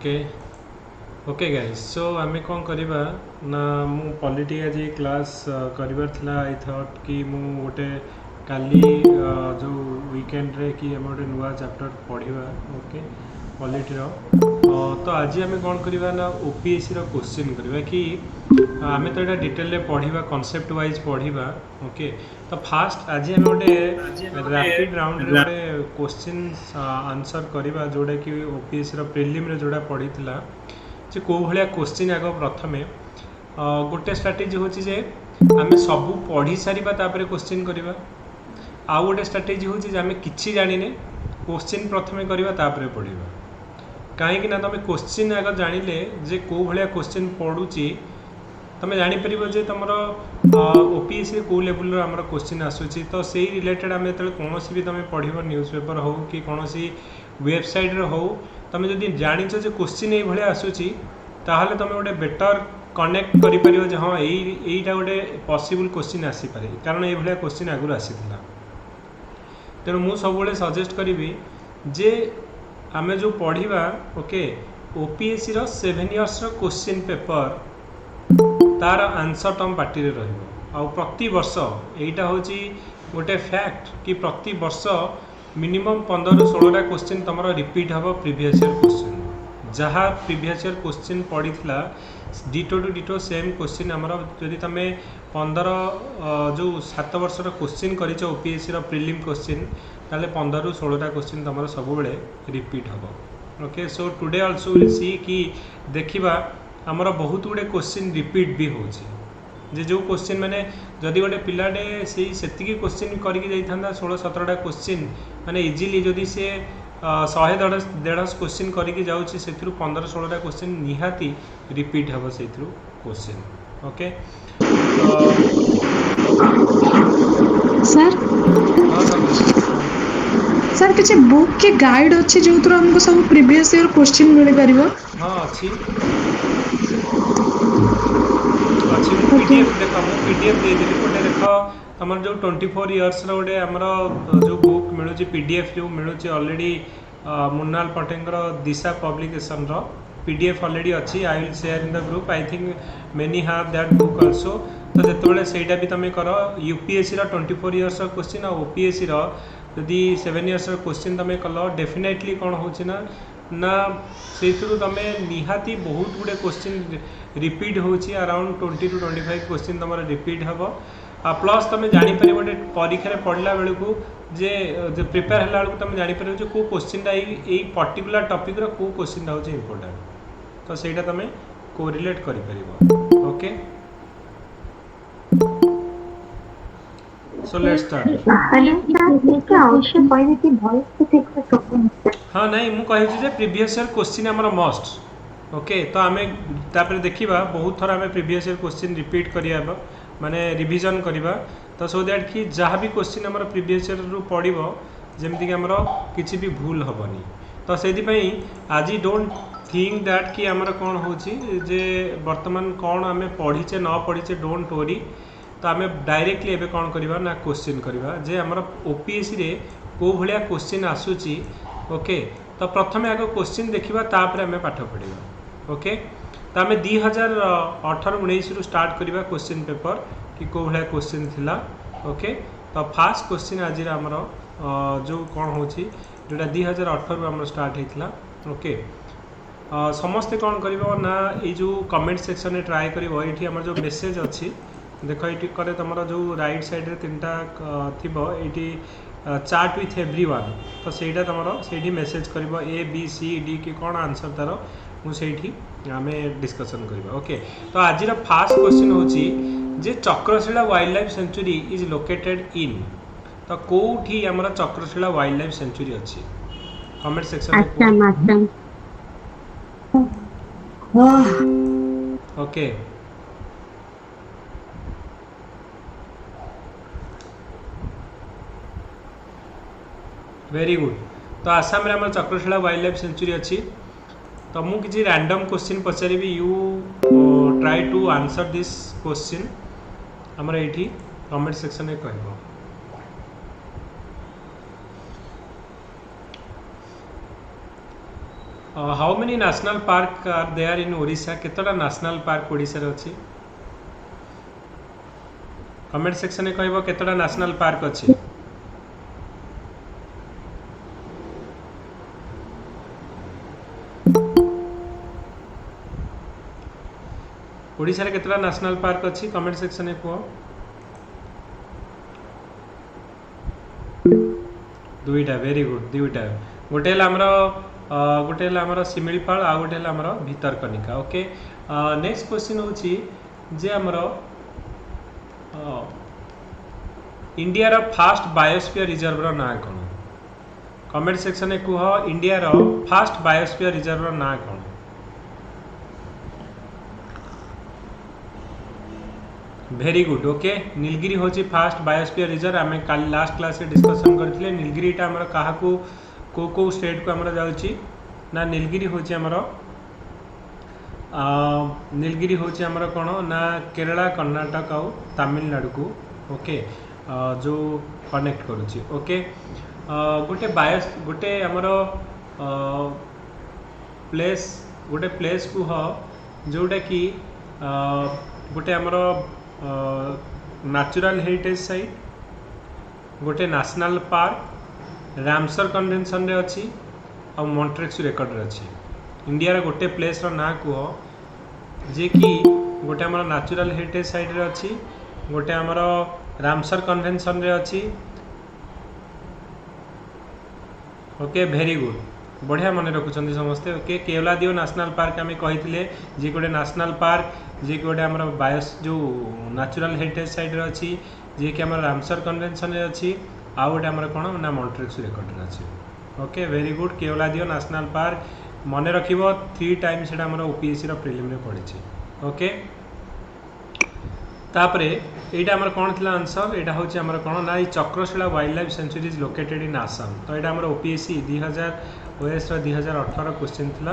Okay okay guys so आम कौन करवा ना मु पॉलिटी आज क्लास करिवार थिला आई थॉट कि मु गोटे काली जो वीकेंड रे कि आम गोटे नुआ चैप्टर पढ़ा ओके पॉलिटी तो आज आम कौन करवा ना ओपीएससी रो क्वेश्चन करवा कि आम तो यहाँ डिटेल पढ़ा कॉन्सेप्ट वाइज पढ़ा ओके तो फास्ट आज आम गोटे रैपिड राउंड रे गोटे क्वेश्चन आंसर करवा जोड़ा कि ओपीएससी रो प्रिलिम रे जोड़ा पढ़ी जे कौ भाया क्वेश्चन आग प्रथम गोटे स्ट्राटेजी हूँ जे आम सब पढ़ी सारा तापर क्वेश्चन करवा आउ गोटे स्ट्राटेजी हूँ आम कि जाने क्वेश्चन प्रथम करवा तापर पढ़ा कहीं तुम क्वेश्चन आग जानिले जे कौ भाया क्वेश्चन पढ़ुची तुम जापर जे तुम ओपीएससी कौ लेवल आमर क्वेश्चन आसूसी तो से रिलेटेड आम जो कौन भी तुम पढ़ न्यूज़ पेपर हो कि कौन वेबसाइट हो तुम जब जाच क्वेश्चन ये आसूसी ताहले तुम गोटे बेटर कनेक्ट कर हाँ यहीटा गोटे पॉसिबल क्वेश्चन आसीपे कारण ये क्वेश्चन आगुरी आसाला तेणु मु सब सजेस्ट करी जे आम जो पढ़ा okay OPSC 7 years question paper तार आंसर तुम पार्टी रे रहिबो प्रति वर्ष एटा होची गोटे फैक्ट कि प्रति वर्ष मिनिमम 15-16टा क्वेश्चन तुम रिपीट हम प्रीवियस ईयर क्वेश्चन जहाँ प्रीवियस ईयर क्वेश्चन पड़ी ditto to ditto same question आमर जदि तुम 15 जो 7 वर्षर क्वेश्चन कर ओपीएससी प्रिलिम क्वेश्चन ताले 15-16टा क्वेश्चन तुम सब रिपीट हम okay so today also will see कि देखा आमर बहुत गुड़े क्वेश्चन रिपीट भी होचे जो क्वेश्चन माने जदि गोटे पिलाटे से क्वेश्चन करके 16-17टा क्वेश्चन माने इजिली जदि से 100-150 क्वेश्चन करके जाऊँगी से 15-16टा क्वेश्चन निहाती रिपीट हम से क्वेश्चन ओके सर हाँ सर किसी बुक के गाइड अच्छे जो थ्रू हमको सब प्रीवियस ईयर क्वेश्चन मिल परिबो हाँ अच्छी पीडीएफ देख मुझे पीडीएफ दे देली गोटे देख तुम जो 24 इयर्स गोटे आमर जो बुक मिलूँ पीडीएफ जो मिलूँ ऑलरेडी मुन्नाल पटेंकर दिशा पब्लिकेशन पीडीएफ ऑलरेडी अच्छी I will share in the group I think many have that book also तो जिते सहीटा भी तुम कर यूपीएससी 24 इयर्स क्वेश्चन और ओपीएससी जदि 7 इयर्स क्वेश्चन तुम कल डेफिनेटली कौन हो ना से तुम निहाती बहुत गुड़े क्वेश्चन रिपीट होची अराउंड 20-25 क्वेश्चन तुम रिपीट हम प्लस तुम जापर गोटे परीक्षा पढ़ला बेलू जे प्रिपेयर है तुम जापर कौ क्वेश्चनटा यही पर्टिकुलर टॉपिक रो कौ क्वेश्चनटा हूँ इम्पोर्टेंट तो सहीटा तुम कोरिलेट कर ओके सो लेट्स स्टार्ट हाँ नहीं मुझे कही प्रीवियस ईयर क्वेश्चन आमर मस्ट ओके तो आम तापर देखा बहुत थर आम प्रीवियस ईयर क्वेश्चन रिपीट करिया माने रिवीजन करवा तो सो दैट कि जहाँ भी क्वेश्चन आमर प्रीवियस ईयर रू पड़ो जमीक आमर किसी भी भूल हेनी तो से आज डोंट थिंक दैट कि आमर कौन हो बर्तमान कौन आम पढ़ीचे न पढ़ीचे डोंट वरी तो आम डायरेक्टली एवं कौन करवा ना क्वेश्चन करवा जे आमर ओपीएससी रे कौ भाया क्वेश्चन आसूची ओके तो प्रथम आग क्वेश्चन देखा तापर आम पाठ पढ़ा ओके तो आम 2018-19 रू स्टार्ट करवा क्वेश्चन पेपर कि कौ भाया क्वेश्चन थिला ओके तो फास्ट क्वेश्चन आज आमर जो कौन हो जोटा 2018 रू आम स्टार्ट होता ओके समस्ते कौन कर ना ये जो कमेंट सेक्शन में ट्राए कर आम जो मेसेज अच्छी देख ये करे तुम जो राइट साइड रे 3टा थी चार्ट विथ एवरीवन तो सहीटा तुम से मेसेज कर ABCD कि कौन आंसर तार मुझे आम डिस्कसन करवा ओके तो आज फास्ट क्वेश्चन हूँ जे Chakrashila wildlife sanctuary is located in तो कौटी आम चक्रशिला वाइल्ड लाइफ सेंचुरी अच्छी comment section okay very good तो आसाम रे आम चक्रशिला वाइल्ड लाइफ सेंचुरी अच्छी तो मुझे किसी रैंडम क्वेश्चन पचारि you try to answer this question आमर ये कमेंट सेक्शन में कह how many national park are there in Odisha केतटा नेशनल पार्क ओडिशा रे अछि कमेंट सेक्शन में कहबो केतटा नेशनल पार्क अछि ओडिशा रे केतटा नेशनल पार्क अछि कमेंट सेक्शन में कहो दुईटा वेरी गुड दुईटा गोटे हमर शिमिलीपाल आ गोटे हमर भितरकनिका ओके नेक्स्ट क्वेश्चन होची जे हमर इंडिया रो फास्ट बायोस्फीयर रिजर्व रो नाम कोन कमेंट सेक्शन में कहो इंडिया रो फास्ट बायोस्फीयर रिजर्व रो नाम कोन वेरी गुड ओके नीलगिरी होची फास्ट बायोस्फीयर रिजर्व आम कल लास्ट क्लास रे डिस्कशन करथिले नीलगिरीटा हमर काहा को स्टेट को हमर जाउची ना नीलगिरी होची हमर नीलगिरी होची हमर कोन ना केरला कर्नाटक और तमिलनाडु को ओके जो कनेक्ट करूची ओके गोटे हमर प्लेस को हो जोटा कि गोटे हमर नेचुरल हेरिटेज साइट गोटे नेशनल पार्क रामसर कन्वेंशन रे अच्छी और मॉन्ट्रेक्स रेकर्ड रे अच्छी इंडिया रे गोटे प्लेस रो ना कह जे कि गोटे हमर नेचुरल हेरिटेज साइट रे अच्छी गोटे हमर रामसर कन्वेंशन रे अच्छी ओके वेरी गुड बढ़िया मन रखुଛନ୍ତି समस्ते ओके केवलादियो नेशनल पार्क आम कही जे गोटे नेशनल पार्क जे कि गोटे हमर बायोस जो नेचुरल हेरिटेज साइट रे अच्छी जे कि हमर रामसर कन्वेंशन रे अच्छी आ गोटे हमर कोन ना मॉन्ट्रेक्स रेकर्ड रे अच्छी okay very good Keoladeo national park मन रखिबो 3 टाइम सेटा हमर ओपीएससी रो प्रीलिम रे पढिछि ओके तापरे एटा हमर कोन थिला आंसर एटा होछि हमर कोन ना Chakrashila wildlife sanctuary is located in Assam तो एटा हमर ओपीएससी 2000 ओएस रो 2018 क्वेश्चन थिला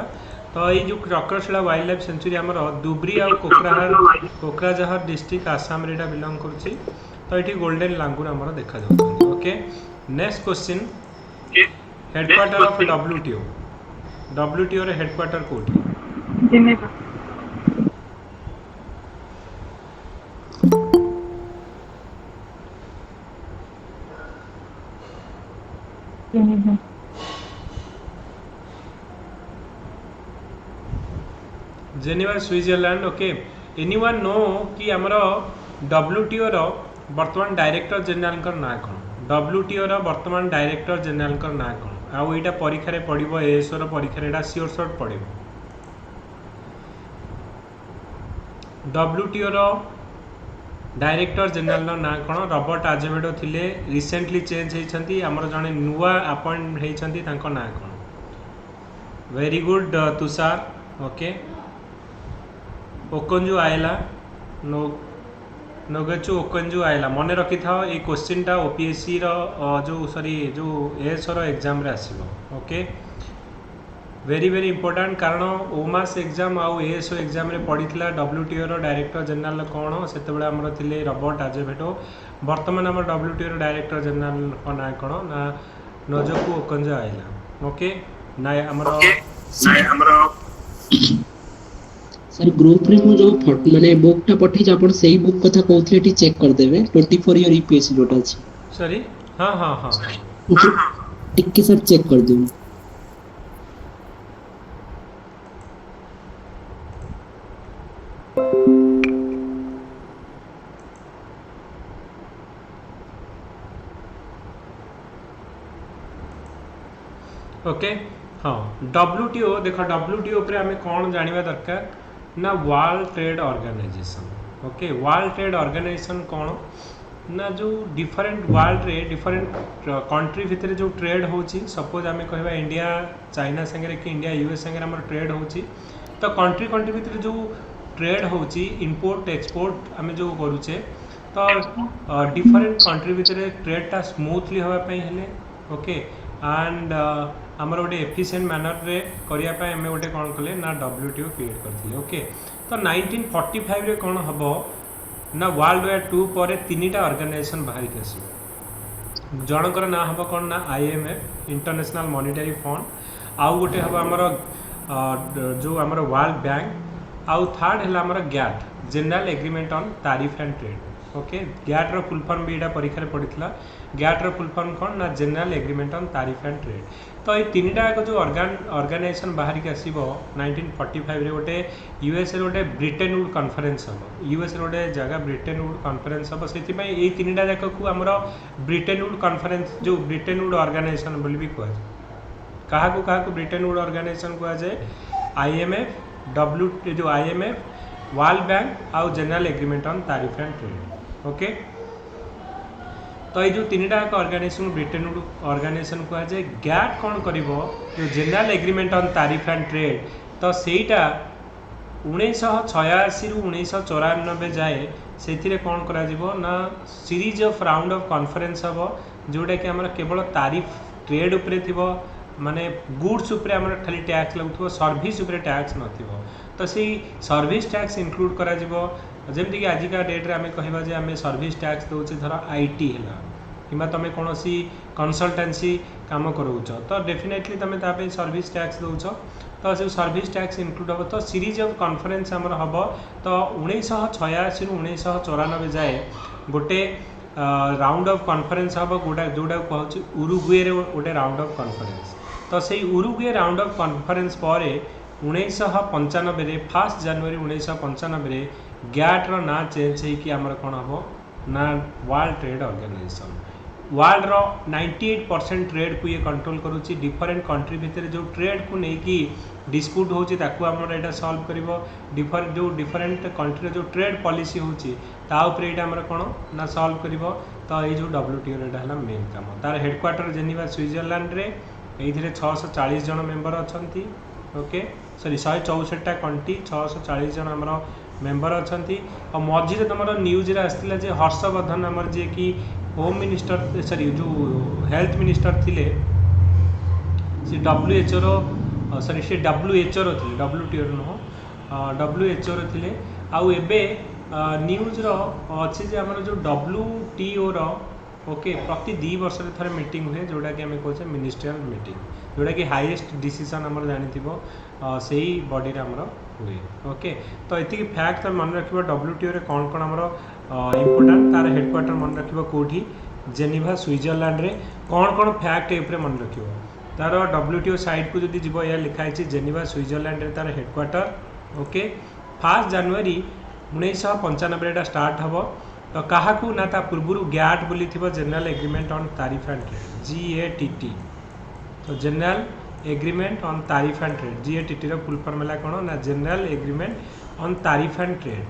तो ये जो चक्रशिला वाइल्ड लाइफ सेंचुरी हमर दुब्री और कोकराझार डिस्ट्रिक्ट आसाम रे एटा बिलोंग करछि तो एठी गोल्डन लांगुर हमर देखा जाउछन okay next question headquarter of WTO रे हेडक्वार्टर कोठी Geneva Geneva Switzerland okay anyone no कि हमरो डब्ल्यूटीओ रो वर्तमान डायरेक्टर जनरल कर ना कोन डब्ल्यूटीओ रो वर्तमान डायरेक्टर जनरल कर ना कोन आ एटा परीक्षा रे पडिबो एएसओ रो परीक्षा रे एटा सियोर शॉर्ट पडिबो डब्ल्यूटीओ रो डायरेक्टर जनरल ना कोन रॉबर्ट आजेवेडो थिले रिसेंटली चेंज हेछंती हमर जने नुवा अपॉइंट हेछंती तांको ना कोन वेरी गुड तुषार ओके ओकंजू आयला नोगेचु ओकंजू आयला मन रखी था ये क्वेश्चन टा ओपीएससी रो जो एएस रो एग्जाम रे आसीबो ओके वेरी वेरी इंपोर्टेंट कारण ओमास एग्जाम आउ एएसओ एग्जाम रे पड़ीथिला डब्ल्यूटीओ रो डायरेक्टर जनरल कोन सेते बेला हमर थिले रॉबर्ट आजेवेडो वर्तमान हमर डब्ल्यूटीओ रो डायरेक्टर जनरल को ना कोन ना नोजोकु ओकंजू आयला ओके ना हमर सर ग्रुप रे मु जो माने बुक टा पठे आपण सेही बुक कथा कहउथले टी चेक कर देबे 24 इयर ईपीएससी जोटा अछि सॉरी हां हां हां टिक सर चेक कर देबे ओके हाँ डब्ल्यूटीओ देख डब्ल्यूटीओ पर आम कौन जानवा दरकार ना World Trade Organization okay World Trade Organization कौन ना जो डिफरेंट वर्ल्ड रे डिफरेंट कंट्री भितर जो ट्रेड होची सपोज आम कहवा इंडिया चाइना संगे कि इंडिया यूएस संगे हमर ट्रेड होची तो कंट्री कंट्री भितर जो ट्रेड होची इंपोर्ट एक्सपोर्ट आम जो करूचे तो डिफरेंट कंट्री भितर ट्रेडटा स्मूथली हवा पई हेले ओके एंड आमर गोटे एफिशिएंट मैनर रे करिया पई हमें गोटे कौन कले ना डब्ल्यूटीओ क्रिएट करथिले ओके तो 1945 रे कौन हबो ना वर्ल्ड वार 2 पर 3टा ऑर्गेनाइजेशन बाहर के आसीबो जनकर ना हबो कौन ना आईएमएफ इंटरनेशनल मॉनेटरी फंड आउ गोटे हबो हमर जो आमर वर्ल्ड बैंक आउ थर्ड है आमर GATT general agreement on tariff and trade okay GATT रो फुल फॉर्म भी यहाँ परीक्षा पड़ता गैट रो फुल फॉर्म कौन ना general agreement on tariff and trade तो ये तीन टाक जो ऑर्गेनाइजेशन बाहर की आसो 1945 रे गोटे यूएस रे गोटे ब्रिटेन वुड कॉन्फ्रेंस हम यूएस रे गोटे जगह ब्रिटेन वुड कॉन्फ्रेंस हम से तीन टाक को आमर ब्रिटेन वुड कॉन्फ्रेंस जो ब्रिटेन वुड ऑर्गेनाइजेशन बोली भी कहुए क्या ब्रिटेन वुड ऑर्गेनाइजेशन कहुए आईएमएफ डब्ल्यू जो आईएमएफ वर्ल्ड बैंक आउ general agreement on tariff and trade okay तो ये जो तीन टाक ऑर्गेनाइजेशन ब्रिटेन वुड ऑर्गेनाइजेशन कहुए गैट कौन कर जो general agreement on tariff and trade तो सेटा 1986 रु 1994 जाए से कौन करा series of round of conference हम जोटा कि आम केवल तारीफ ट्रेड उपरे थी माने गुड्स उपरे आम खाली टैक्स लगुव सर्विस उपरे टैक्स नथिबो तो सी सर्विस टैक्स इंक्लूड करा जिवो जमती कि आजिका डेट्रे आम कहवा जे आम सर्विस टैक्स दौचे धर आईटी है कि तुम कौन कंसल्टेंसी काम करोच तो डेफिनेटली तुम ताप सर्विस टैक्स दौच तो से सर्विस टैक्स इंक्लूड हम तो सीरीज ऑफ कॉन्फ्रेंस आमर हम तो 1986 रु 1994 जाए गोटे राउंड ऑफ कॉन्फ्रेंस हम जोटा कहूँ उरुग्वे गोटे राउंड ऑफ कॉन्फ्रेंस तो से उरुग्वे राउंड ऑफ कॉन्फ्रेंस पर 1995 1 जनवरी 1995 गैट रो ना चेंज होगी आमर कौन हम ना वर्ल्ड ट्रेड ऑर्गेनाइजेशन वर्ल्ड रो 98% ट्रेड को ये कंट्रोल करुच्ची डिफरेंट कंट्री भितर जो ट्रेड को लेकिन डिस्प्यूट होमर सॉल्व कर जो डिफरेंट कंट्री जो ट्रेड पॉलिसी होपर ये कौन ना सॉल्व कर तो ये जो WTO है मेन काम तार हेडक्वार्टर जेनेवा स्विट्जरलैंड रे ये 640 जन मेंबर अच्छा ओके सॉरी 164टा कंट्री 640 जन आमर मेंबर अच्छा और मझे तुम न्यूज आसाला हर्षवर्धन आमर जी की होम मिनिस्टर सॉरी जो हेल्थ मिनिस्टर थिले सी WHO रो सॉरी सी WHO रो थिले WTO नुह WHO रो थिले आउ एबे न्यूज रो अच्छे जे आमर जो WTO रो ओके प्रति 2 वर्ष थे मीटिंग हुए जोटा कि आम कहे मिनिस्ट्रियल मीटिंग जोटा कि हाईएस्ट डिसीजन आम जानी से ही बॉडी रे आमर हुए ओके तो ये फैक्ट तुम मन रख WTO रे कौन कौन आमर इम्पोर्टाट तार हेडक्वार्टर मन रख कौटी जेनेवा स्विट्जरलैंड रे कौन कौन फैक्ट ये मन रख तार WTO साइट को जब जीव या लिखाई जेनेवा स्विट्जरलैंड रे तार हेडक्वार्टर ओके 1 जनवरी 1995 स्टार्ट हम तो क्या ना ता पूर्व गैट बोली general agreement on tariff and trade GATT तो general agreement on tariff and trade GATT रो फुल फॉर्म है कौन ना general agreement on tariff and trade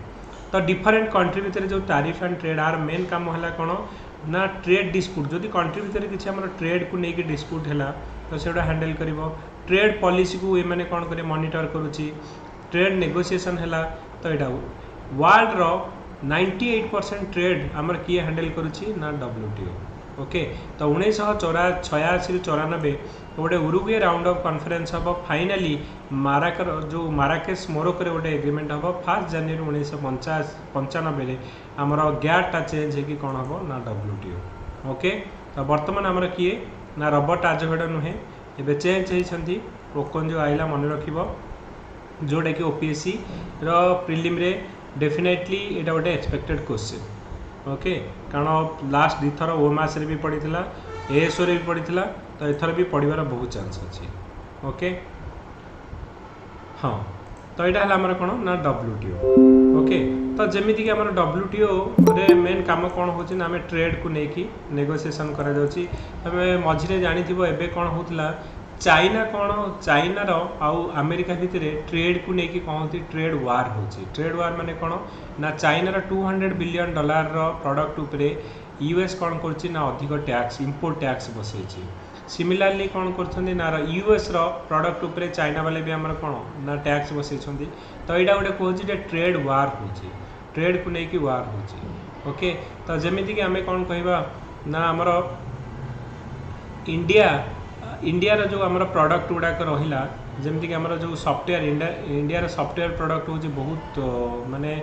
तो डिफरेंट कंट्री भितर जो टैरिफ एंड ट्रेड आर मेन काम है कौन ना ट्रेड डिस्प्यूट जदि कंट्री भितर किसी आम ट्रेड को लेकिन डिस्प्यूट है तो से हैंडल कर ट्रेड पॉलिसी को ये कौन कर मॉनिटर करुच्ची ट्रेड नेगोशिएशन है तो यहाँ वर्ल्ड रो 98% ट्रेड आमर किए हैंडल करुच्ची ना WTO ओके तो 1986 रु 94 गोटे उरुग्वे राउंड ऑफ कॉन्फ्रेंस हम फाइनाली माराकर जो माराकेश मोरक्को रे गोटे एग्रीमेंट हम 1 जनवरी 1995 आमर गैटा चेंज होगी कौन हम ना WTO ओके तो बर्तमान आमर किए ना रॉबर्ट आजभेड नुहे एवं चेंज होती टोकन जो आइला मन रख जोटा कि OPSC प्रिलिम रे डेफिनेटली यहाँ गोटे एक्सपेक्टेड क्वेश्चन ओके कारण लास्ट 2 थर ओमास भी पड़ी ASO रे भी पड़ी तो एथर भी पढ़ार बहुत चांस अच्छी ओके हाँ तो यहाँ है आमर कौन ना WTO ओके तो जमीती कि आमर WTO रे मेन काम कौन हो आम ट्रेड को लेकिन नेगोशिएशन करें मझे जानी एवं कौन होता चाइना कौन चाइनार आउ अमेरिका भितर ट्रेड को लेकिन कौन होती ट्रेड वार होची ट्रेड वार माने कौन ना चाइनार $200 बिलियन प्रोडक्ट उपरे US कौन कर अधिक टैक्स इंपोर्ट टैक्स बसई सिमिलारली कौन कर ना US प्रोडक्ट उपरे चाइना वाले भी आमर कौन ना टैक्स बसई तो यहाँ गोटे कहूँ ट्रेड वार होची ट्रेड को लेकिन वार होची ओके तो जमीती कि आम कौन कहवा ना आमर इंडिया इंडिया जो आमर प्रडक्ट गुड़ाक रहा जमीक आमर जो सॉफ्टवेयर इंडिया सॉफ्टवेयर प्रडक्ट हूँ बहुत माने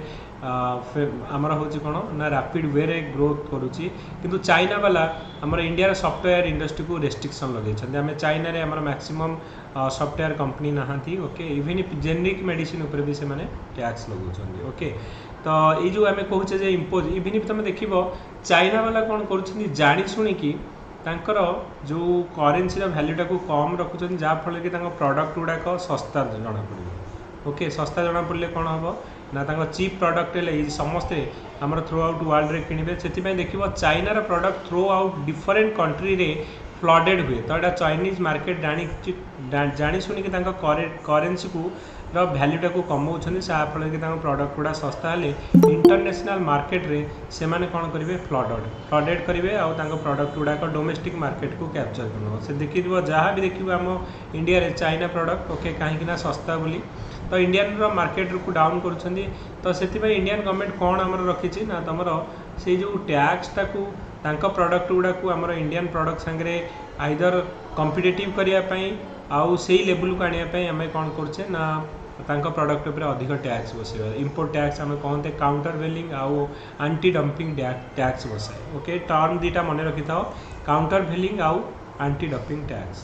आमर हूँ कौन ना रैपिड वे रे ग्रोथ करुच्ची किंतु चाइना वाला आमर इंडिया सॉफ्टवेयर इंडस्ट्री को रेस्ट्रिक्शन लगे आम चाइना रे आमर मैक्सिमम सॉफ्टवेयर कंपनी नहांती ओके इवन जेनेरिक मेडिसिन उपर भी से माने टैक्स लगौछन ओके तो ये जो आम कहूचे जे इम्पोज इवन तुम देख चाइना वाला कौन कर जानी शुणिकी तांकर जो करेन्सी भैल्यूटा को कम रखुच्च जहाँफल कि प्रडक्ट गुड़ाक सस्ता जना पड़े ओके सस्ता जना पड़े कौन हम ना चीप प्रडक्ट है समस्ते आम थ्रू आउट वर्ल्ड रे किणवे से देख चाइनार product throughout different country रे फ्लडेड हुए तो यहाँ चाइनीज मार्केट जानी शुणिकी करेन्सी को भैल्यूटा को कमाऊँ जहाँफल कि प्रडक्ट गुड़ा सस्ता हेले इंटरनेशनल मार्केट रे से माने कौन करेंगे फ्लडेड करेंगे आउ प्रडक्ट गुड़ाक डोमेस्टिक मार्केट को कैप्चर कर से देखी जहाँ भी देखिए आम इंडिया रे चाइना प्रडक्ट ओके कहीं सस्ता बोली तो इंडियन मार्केट को डाउन करुँच तो से इंडियन गवर्नमेंट कौन आमर रखी ना तुम से जो टैक्सटा को प्रडक्ट गुड़ा को आमर इंडियन प्रडक्ट सांगे आइदर कॉम्पिटिटिव करने आउ से लेवल को आने आम कौन करछे ना प्रडक्ट उपर अधिक टैक्स बसैया इंपोर्ट टैक्स आम कहते काउंटर वेलिंग आउ आंटी डंपिंग टैक्स बसाए ओके टर्म दीटा मन रखी था काउंटर वेलिंग आउ आंटी डंपिंग टैक्स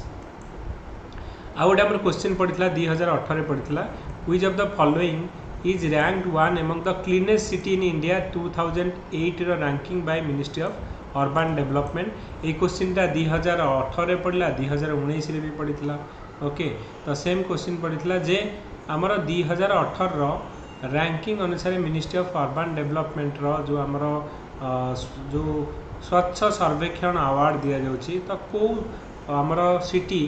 आउ गोटे आम क्वेश्चन पड़ा 2018 पड़ा which of the following is ranked one among the cleanest city in India 2008 ranking by ministry of urban development ये क्वेश्चनटा 2018 पड़ा 2019 भी पड़ा ओके तो सेम क्वेश्चन पड़ा जे आमर 2018 रैंकिंग अनुसार मिनिस्ट्री ऑफ अर्बन डेवलपमेंट जो आमर जो स्वच्छ सर्वेक्षण अवार्ड दि जाउछि तो को आमर सिटी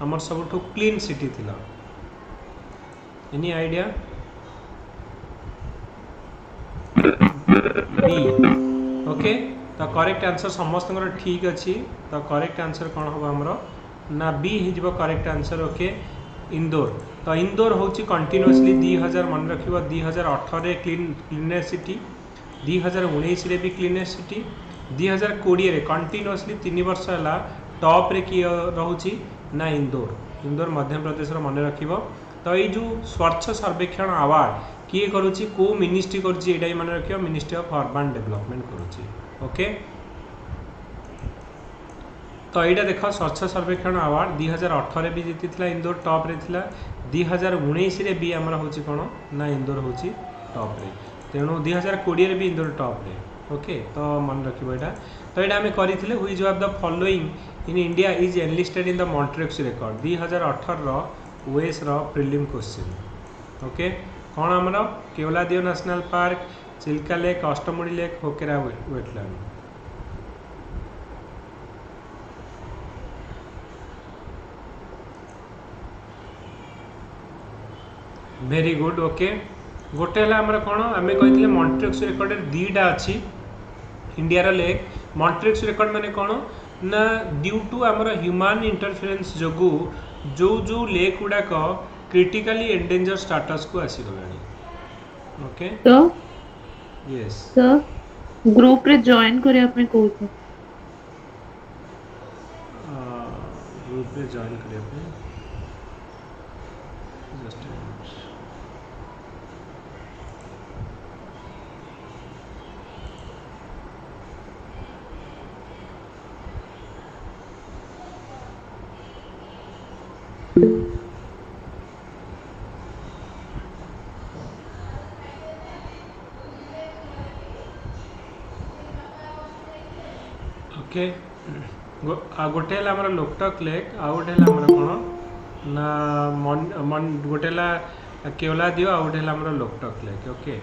आमर सबुठु क्लीन सिटी थिला एनी आइडिया बी ओके तो करेक्ट आंसर समस्त ठीक अच्छी तो करेक्ट आंसर कौन हम आमर ना बी हो करेक्ट आंसर ओके इंदौर तो इंदौर हूँ कंटिन्यूअसली 2000 मन रख 2018 क्लीनेस्ट सिटी 2019 भी क्लीनेस्ट सिटी 2020 रे कंटिन्यूअसली 3 वर्ष है टॉप रे किए रोचे ना इंदौर मध्य प्रदेश मन रख तो ये जो स्वच्छ सर्वेक्षण अवार्ड किए करुच्ची को मिनिस्ट्री करुच्ची मन रख मिनिस्ट्री ऑफ अर्बन डेवलपमेंट करुच्ची ओके तो यहाँ देख स्वच्छ सर्वेक्षण अवार्ड 2018 भी जीती इंदौर टॉप रे थिला 2019 रे भी आमर हूँ कौन ना इंदौर हूँ टॉप रे तेणु 2020 भी इंदौर टॉप रे ओके तो मन रखिए यहाँ तो यहाँ आम करते which of the following in India is enlisted in the Montreux record 2018 OAS prelim question okay कौन आमर Keoladeo national park Chilka lake Ashtamudi lake Hokera wetland very good okay गोटे है कौन आम कही मॉन्ट्रिक्स रिकॉर्ड दीटा अच्छी इंडिया लेक मॉन्ट्रिक्स रिकॉर्ड माने कौन ना ड्यू टू आमर ह्यूमन इंटरफेरेंस जो जो लेक गुड़ाक क्रिटिकली एंडेंजर स्टेटस को आसीगलानी ओके तो यस तो ग्रुप रे जॉइन करिया पे कहू ग्रुप रे जॉइन करिया पे जस्ट ओके गोटे है लोकटक लेक आउ गोटे है कौन ना गोटे है केवलादियो आउ गोटे है लोकटक लेक ओके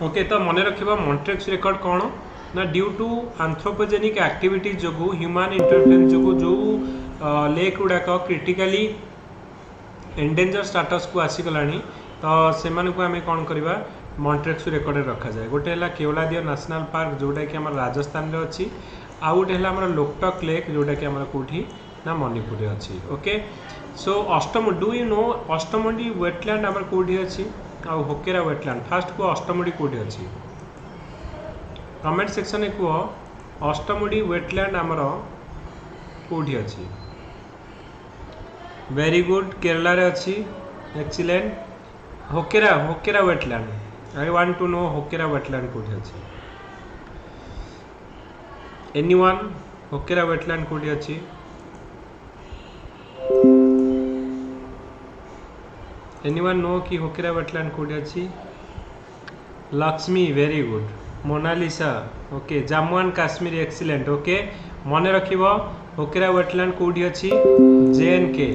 ओके तो मन रखा मॉन्ट्रिक्स रिकॉर्ड कौन ना ड्यू टू एंथ्रोपोजेनिक एक्टिविटीज जो ह्यूमन इंटरफेरेंस जो जो लेक गुड़ाक क्रिटिकली एंडेंजर स्टेटस को आसीगला तो से आम कौन करवा मॉन्ट्रिक्स रिकॉर्ड रखा जाए गोटे है केवलादियो नेशनल पार्क जोटा कि आम राजस्थान में अच्छी आउ गोटे है लोकटक लेक जोटा कि आम कौटी ना मणिपुर अच्छी ओके सो अष्टम डू यू नो अष्टमुंडी वेटलैंड आम कौटी अच्छी आउ होकेरा वेटलैंड फास्ट को अष्टमुडी कोठी अछि कमेंट सेक्शन में कह अष्टमुडी वेटलैंड आमर कोठी अछि वेरी गुड केरला रे अछि excellent Hokera Hokera wetland I want to know Hokera wetland कोठी अछि एनीवन होकेरा वेटलैंड कोठी अछि एनीवन नो कि होकेरा वेटलैंड कोठी अछि Lakshmi very good Monalisa okay Jammu and Kashmir excellent okay मन रखिबो होकेरा वेटलैंड कोठी अछि JNK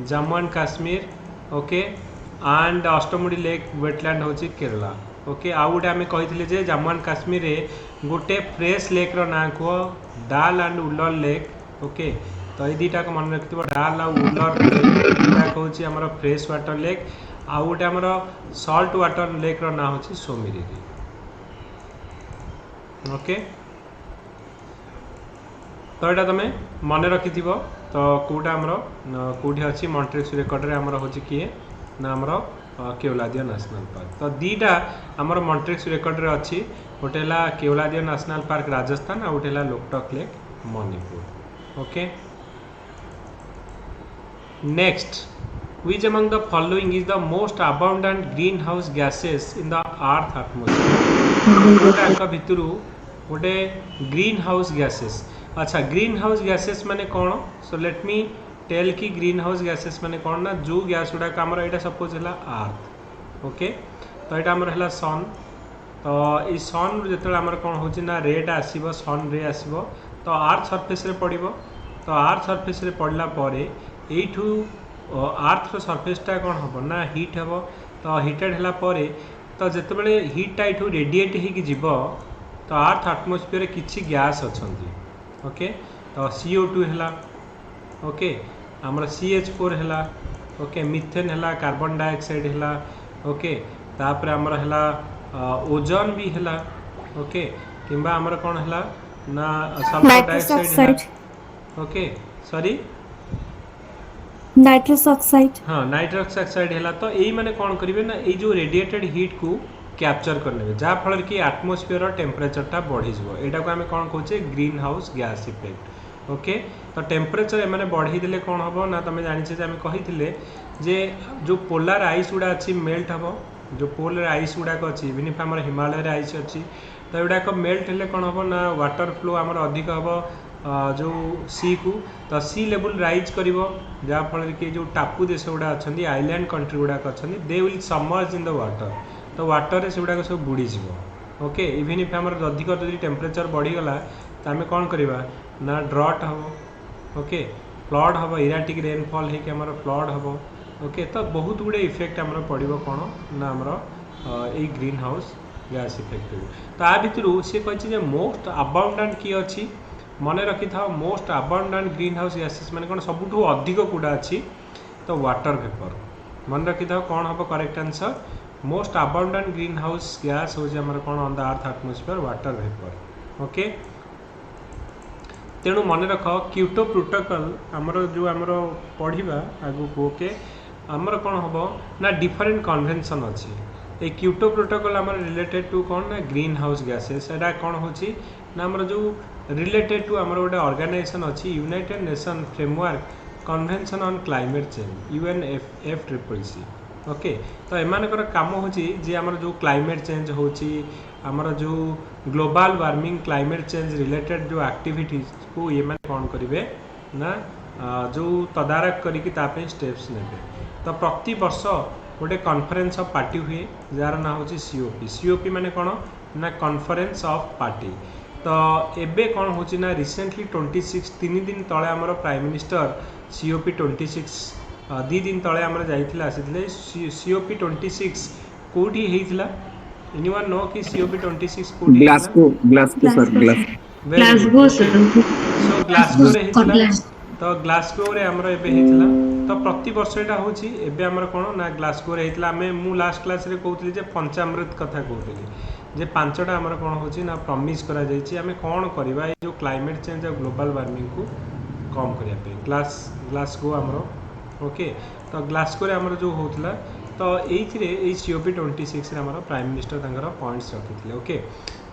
Jammu and Kashmir okay and Ashtamudi lake wetland होची केरला ओके आउ गोटे आम कही जे जम्मू एंड काश्मीर रे गोटे फ्रेश लेक रो ना कह डाल एंड उल्लर लेक ओके तो ये दुटा को मन रखिथो डाल और उल्लर लेक होची हमर फ्रेश वाटर लेक आउ गोटे हमर सॉल्ट वाटर लेक रो ना होची सोमिरी ओके तो यहाँ तुम मन रखि तो कौटा आमर कौटी अच्छी मॉन्ट्रिक्स रेकर्ड रे आमर होची किए ना आमर केवलादिया नेशनल पार्क तो दीटा आमर मॉन्ट्रिक्स रेकर्ड रे अच्छी गोटे है केवलादिया नेशनल पार्क राजस्थान आ गोटे है Loktak lake Manipur okay next which among the following is the most abundant greenhouse gases in the earth atmosphere भितर गोटे ग्रीन हाउस गैसेस अच्छा ग्रीन हाउस गैसेस माने कौन सो लेट मी टेल कि ग्रीन हाउस गैसेस माने कौन ना जो गैस गुड़ाक आमर यहाँ सपोज है अर्थ ओके तो यहाँ आमर है सन तो ये सन जो आमर कौन हो रेड आसो सन रे आसो तो अर्थ सरफेस रे पड़ो तो अर्थ सरफेस रे पड़ला यू अर्थ रो सरफेसटा कौन हम ना हिट हम तो हिटेड है तो जिते हिटा यू रेडिएट हो तो अर्थ आटमोस्फियर किसी गैस अच्छा ओके तो CO2 है ओके आमर CH4 है ओके मिथेन है कार्बन डाइऑक्साइड है ओके तापर आमर है ओजोन भी है ओके किंबा आमर कौन है ना सल्फर डाइऑक्साइड है ओके सॉरी नाइट्रस ऑक्साइड हाँ नाइट्रस ऑक्साइड है तो यही मैंने कौन करेंगे ना ये जो रेडिएटेड हीट को कैप्चर करने जहाँफल कि आटमोस्फियर टेम्परेचरटा बढ़ी यहाँ को आम कौन कहे green house gas effect okay तो टेम्परेचर एम बढ़ईदे कौन हम ना तुम जाने आम कही जे जो पोलार आइस गुड़ा अच्छी मेल्ट हम जो पोलर आइस गुड़ाक अच्छी इवन इफ आम हिमालय आइस अच्छी तो युवाक मेल्ट हेल्ले कौन हम ना वाटर फ्लो आम अधिक हम जो सी को तो सी लेवल राइज कर जहाँफल कि जो टापू देश गुड़ा अच्छा आइलैंड कंट्री गुड़ाक अच्छा they will submerge in the water तो वाटर रे से गुड़ाक सब बुड़ीज ओके इवन इफ आम अधिक जब टेम्परेचर बढ़ीगला तो आम कौन करवा ना ड्रट हम ओके फ्लड हम इराटिक रेनफॉल होकर आम फ्लड हम ओके तो बहुत गुड़े इफेक्ट आम पड़ो कौन ना आमर ये ग्रीन हाउस गैस इफेक्ट तो आ भितर सी कही मोस्ट अबाउंडेंट किए अच्छी मन रखि था most abundant green house gases माने कौन सबुठ अधिक कूड़ा अच्छी तो वाटर वेपर मन रखि था कौन हम correct answer most abundant green house gas हो कौन on the earth atmosphere water vapour okay तेणु मन रख क्योटो प्रोटोकॉल आमर जो आमर पढ़ा आगु ओके आमर कौन हम ना डिफरेंट कन्वेंशन अच्छी ये क्योटो प्रोटोकॉल आमर रिलेटेड टू कौन ना ग्रीन हाउस गैसेस एटा कौन होची ना आमर जो रिलेटेड टू आमर गोटे ऑर्गेनाइजेशन अच्छी United nation framework convention on climate change UNFCCC okay तो एमानकर काम होची जे आमर जो क्लाइमेट चेंज होची आमर जो global warming climate change related जो एक्टिविटीज को ये माने कौन करेंगे ना जो तदारक करिकी तापे स्टेप्स नेबे तो प्रति वर्ष गोटे कॉन्फ्रेंस ऑफ पार्टी हुए जार ना होची COP माने कौन ना कॉन्फ्रेंस ऑफ पार्टी तो एबे कौन होची ना रिसेंटली 26 3 दिन तले आमर प्राइम मिनिस्टर COP 26 2 दिन तले आमर जाइथिला आसीथिले COP 26 कोठी हेइथिला एनीवन नो कि COP 26 कोठी Glasgow sir Glasgow sir so Glasgow रे हेइथिला तो ग्लासगो रे आमर एबे हेइथिला तो प्रति वर्ष एटा होची एबे आमर कोन ना ग्लासगो रे हेइथिला हमें मु लास्ट क्लास रे कहउतली जे पंचामृत कथा कहउतली जे पांचटा आमर कोन होची ना प्रॉमिस करा जायछि हमें कोन करबा ए जो क्लाइमेट चेंज और ग्लोबल वार्मिंग को कम करिया पे ग्लासगो आमर ओके तो ग्लासगो रे आमर जो होतला तो ये COP 26 प्राइम मिनिस्टर तांकर पॉइंट्स रखी ओके।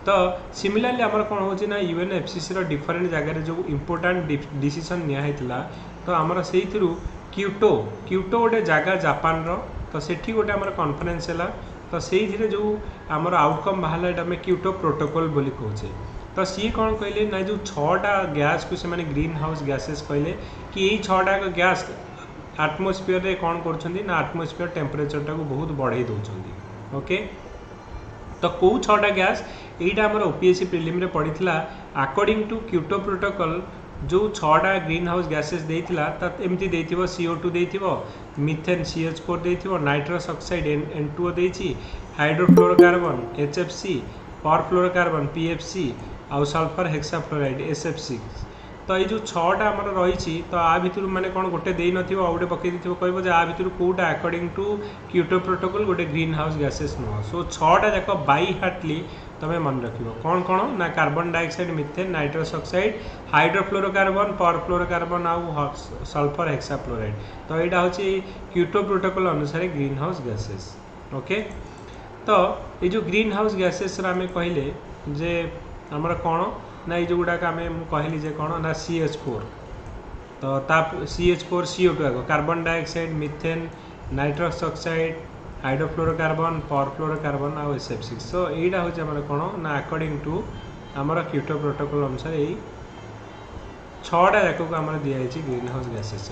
तो सिमिलरली आमर कौन हो ना UNFCCC डिफरेंट जगह जो इम्पोर्टाट डिसीजन निया तो आमर से क्यूटो गोटे जगह जापान रो तो सेठी गोटे आमर कॉन्फ्रेंस है तो से जो आमर आउटकम बाहर आम क्यूटो प्रोटोकॉल बोली कहचे। तो सी कौन कहले ना जो 6टा गैस को से ग्रीन हाउस गैसेस कहले कि यही 6टा गैस आटमोस्फियर रे कौन कर आटमोस्फियर टेम्परेचर टाक बहुत बढ़े दौरान ओके। तो कौ 6टा गैस यहाँ आम OPSC प्रिलिम रे पड़ी अकॉर्डिंग टू क्यूटो प्रोटोकॉल जो 6टा ग्रीन हाउस गैसेस देइथिला एमती देइथिबो CO2 देइथिबो, मिथेन CH4 देइथिबो, नाइट्रस ऑक्साइड N2O देइछि, हाइड्रोफ्लोरोकार्बन HFC, परफ्लोरोकार्बन PFC आउ सल्फर हेक्साफ्लोराइड SF6। तो ये जो 6टा आमर रही तो आ भितर माने कौन गोटे दे नथिबो गोटे पकई दिथिबो कहबो जे आ भितर quota according to Kyoto protocol गोटे ग्रीन हाउस गैसेस नुह। सो 6टा जाक बाई हार्टली तमें मन रखिबो कौन कौन ना carbon dioxide, methane, nitrous oxide, hydrofluorocarbon, perfluorocarbon आउ सल्फर हेक्साफ्लोराइड। तो यहाँ हूँ क्यूटो प्रोटोकॉल अनुसार ग्रीन हाउस गैसेस ओके। तो ये जो ग्रीन हाउस गैसेस आम कहले जे आमर कौन ना ये जो गुड़ाक आम कहली जे कौन ना CH4 तो CH4 CO2 आग carbon dioxide, methane, nitrous oxide, hydrofluorocarbon, perfluorocarbon आउ SF6। सो यहाँ हूँ आम कौन ना अकॉर्डिंग टू आमर क्यूटो प्रोटोकॉल अनुसार यही 6टा जाक को आम दिखाई ग्रीन हाउस गैसेस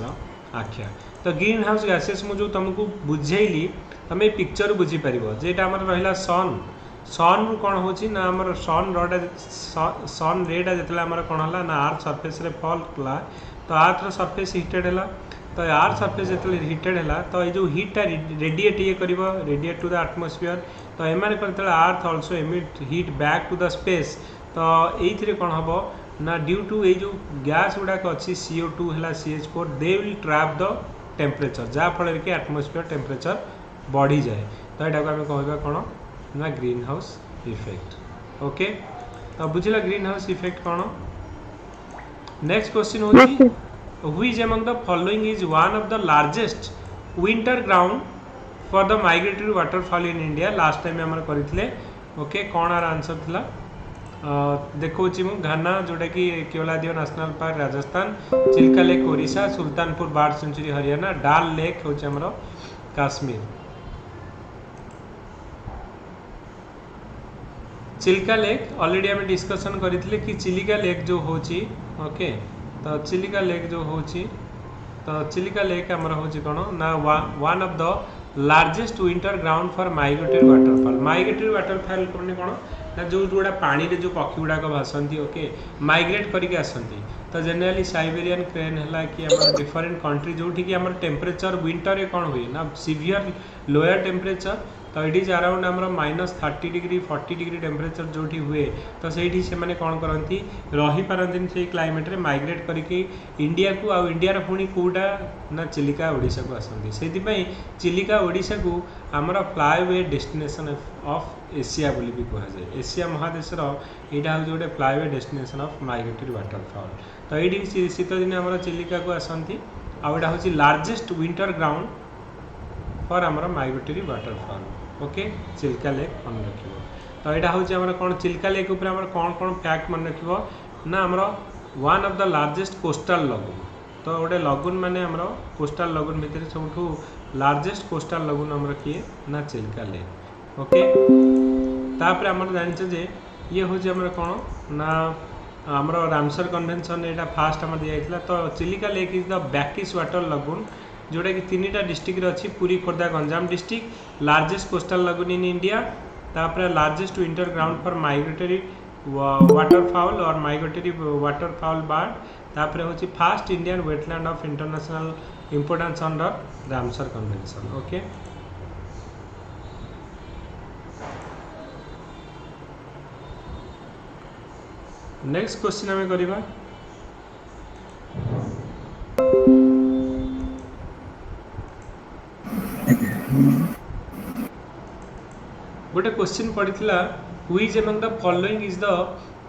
आख्या। तो ग्रीन हाउस गैसेस मुझे तुमको बुझेली तुम पिक्चर बुझीपार जेटा आम रहा सन रु कौन हो ना आम सन रेटा जो आम कौन है ना अर्थ सरफेस रे फॉल कला तो अर्थ सरफेस हिटेड है तो अर्थ सरफेस जो हिटेड है तो ये जो हीटा रेडिएट ये कर रेडिएट टू द एटमॉस्फेयर तो एम earth also emit heat back to the space. तो ये कौन हम ना ड्यू टू ये जो गैस गुड़ाक अच्छी CO2 है CH4 they will trap the temperature जहाँफल कि एटमॉस्फेयर टेम्परेचर बढ़ी जाए। तो यहाँ आम कहवा कौन ना ग्रीन हाउस इफेक्ट ओके। तो बुझला ग्रीन हाउस इफेक्ट कौन। नेक्स्ट क्वेश्चन होची which among the following is one of the largest winter ground for the migratory waterfall in India. Last time आम करथिले ओके कौन आर आंसर थिला देखौची मु घाना जोटा कि Keoladeo national park Rajasthan, Chilka lake Odisha, Sultanpur bird sanctuary Haryana, Dal lake होची हमरो काश्मीर। चिल्का लेक ऑलरेडी आम डिस्कसन करथिले कि चिलिका लेक जो होची ओके। तो चिलिका लेक जो होची तो चिलिका लेक आमर होची कौन ना one of the largest winter ground for migratory waterfall. Migratory waterfall कौन कौन ना जो गुड़ा पानी रे जो पक्षी गुड़ाक भासती ओके माइग्रेट करके आसती तो जनरली साइबेरियन क्रेन है कि आम डिफरेंट कंट्री जो कि टेम्परेचर विंटर रे कौन हुए ना सीवियर लोअर टेम्परेचर तो इट इज अराउंड आम -30 डिग्री 40 डिग्री टेम्परेचर जो हुए तो से मैंने कौन करती रही पारती से क्लाइमेट रे माइग्रेट करके इंडिया को आउ इंडिया पुणी कौटा ना चिलिका ओडिशा को आसती से चिलिका ओडिशा को आमर फ्लाईवे डेस्टिनेशन ऑफ एशिया बोली भी कहुए। एशिया महादेश यहाँ हूँ गोटे flyway destination of migratory waterfall. तो ये शीत दिन आम चिलिका को आसती आउटा हूँ लार्जेस्ट विंटर ग्राउंड फॉर आमर migratory waterfall okay Chilika lake मन रख। तो यहाँ हूँ कौन चिल्का लेक उपर कौन कौन फैक्ट मन रख ना आमर one of the largest coastal lagoon. तो गोटे लगुन माने आमर कोस्टल लगुन भितर सब लार्जेस्ट कोस्टल लगुन आमर किए ना चिल्का लेक ओके। तापर आमर जानिछे जे ये हूँ आमर कौन ना आमर रामसर कन्वेंशन यहाँ फास्ट आम दिया। तो Chilika lake is the brackish water lagoon जोटा कि 3टा डिस्ट्रिक्ट अच्छी Puri, Khordha, Ganjam district. Largest coastal lagoon in India तापर largest winter ground for migratory waterfall और माइग्रेटरी वाटरफॉल बर्ड तापर हूँ first Indian wetland of international importance under Ramsar convention okay. Next question आम करवा गोटे क्वेश्चन पड़ता which among the following is the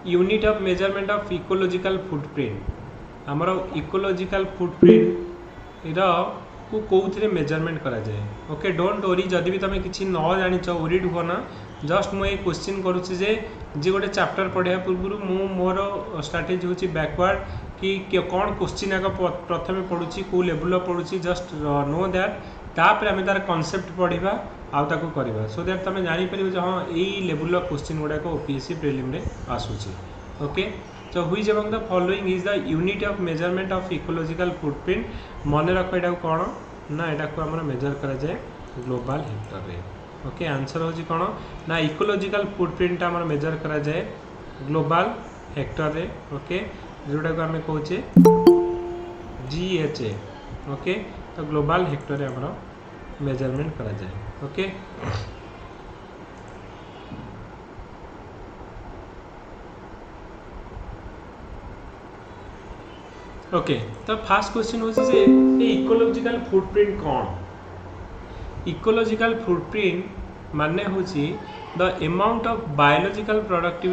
unit of measurement of ecological footprint. आमर ecological footprint को कौन मेजरमेंट करा जाए। ओके डोंट वरी जदि भी तुम किसी न जान ओरिड हुआ ना जस्ट मुझे क्वेश्चन करुच्ची जे गोटे चैप्टर पढ़ा पूर्व मु मोर स्ट्राटेजी हूँ बैकवर्ड कि कौन क्वेश्चन आग प्रथम पढ़ुची कौ लेवल पढ़ुची जस्ट नो दैट तापर आम तार कनसेप्ट पढ़ा आउ ताकू करवा सो दैट तुम जापर हाँ यही लेवल क्वेश्चन गुड़ाक ओपीएससी प्रिलिम रे आसूची। Okay so which among the following is the unit of measurement of ecological footprint मन रख एटा कौन ना एटा को हमर मेजर करा जाए ग्लोबल हेक्टर रे। ओके आंसर होची कौन ना इकोलॉजिकल फुटप्रिंट हमर मेजर करा जाए ग्लोबल हेक्टर रे। ओके जोटा को हमें कहचे GHA। ओके तो ग्लोबल हेक्टर रे हमर मेजरमेंट करा जाए। ओके ओके तो फास्ट क्वेश्चन होचे इकोलॉजिकल फुटप्रिंट कौन। इकोलॉजिकल फुटप्रिंट माने होची the amount of biological productive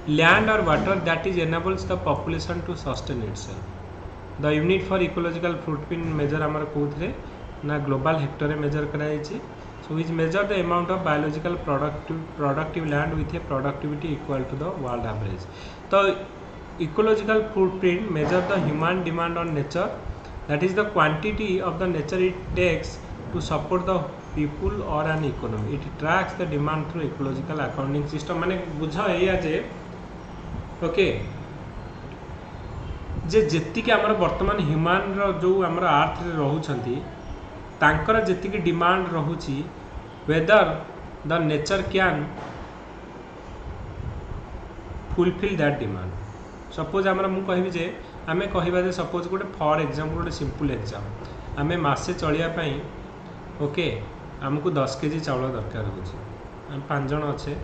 land और water that is enables the population to sustain itself. The unit for ecological footprint measure आमर कोथरे ना ग्लोबल हेक्टर मेजर कराई। So which measure the amount of biological productive land with a productivity equal to the world average. तो ecological footprint measure the human demand on nature, that is the quantity of the nature it takes to support the people or an economy. It tracks the demand through ecological accounting system। माने बुझा एया जे okay जे जेतिके हमर वर्तमान human रो जो हमर अर्थ रे रहउछंती तांकर जेतिके डिमांड रहउची whether the nature can fulfil that demand. Suppose आम मुझे जे आम कह सपोज गोटे फॉर एग्जांपल गोटे सिंपल एग्जाम आम मसे चलियापाई ओके आमको 10 केजी चाउल दरकार हो 5 जन अच्छे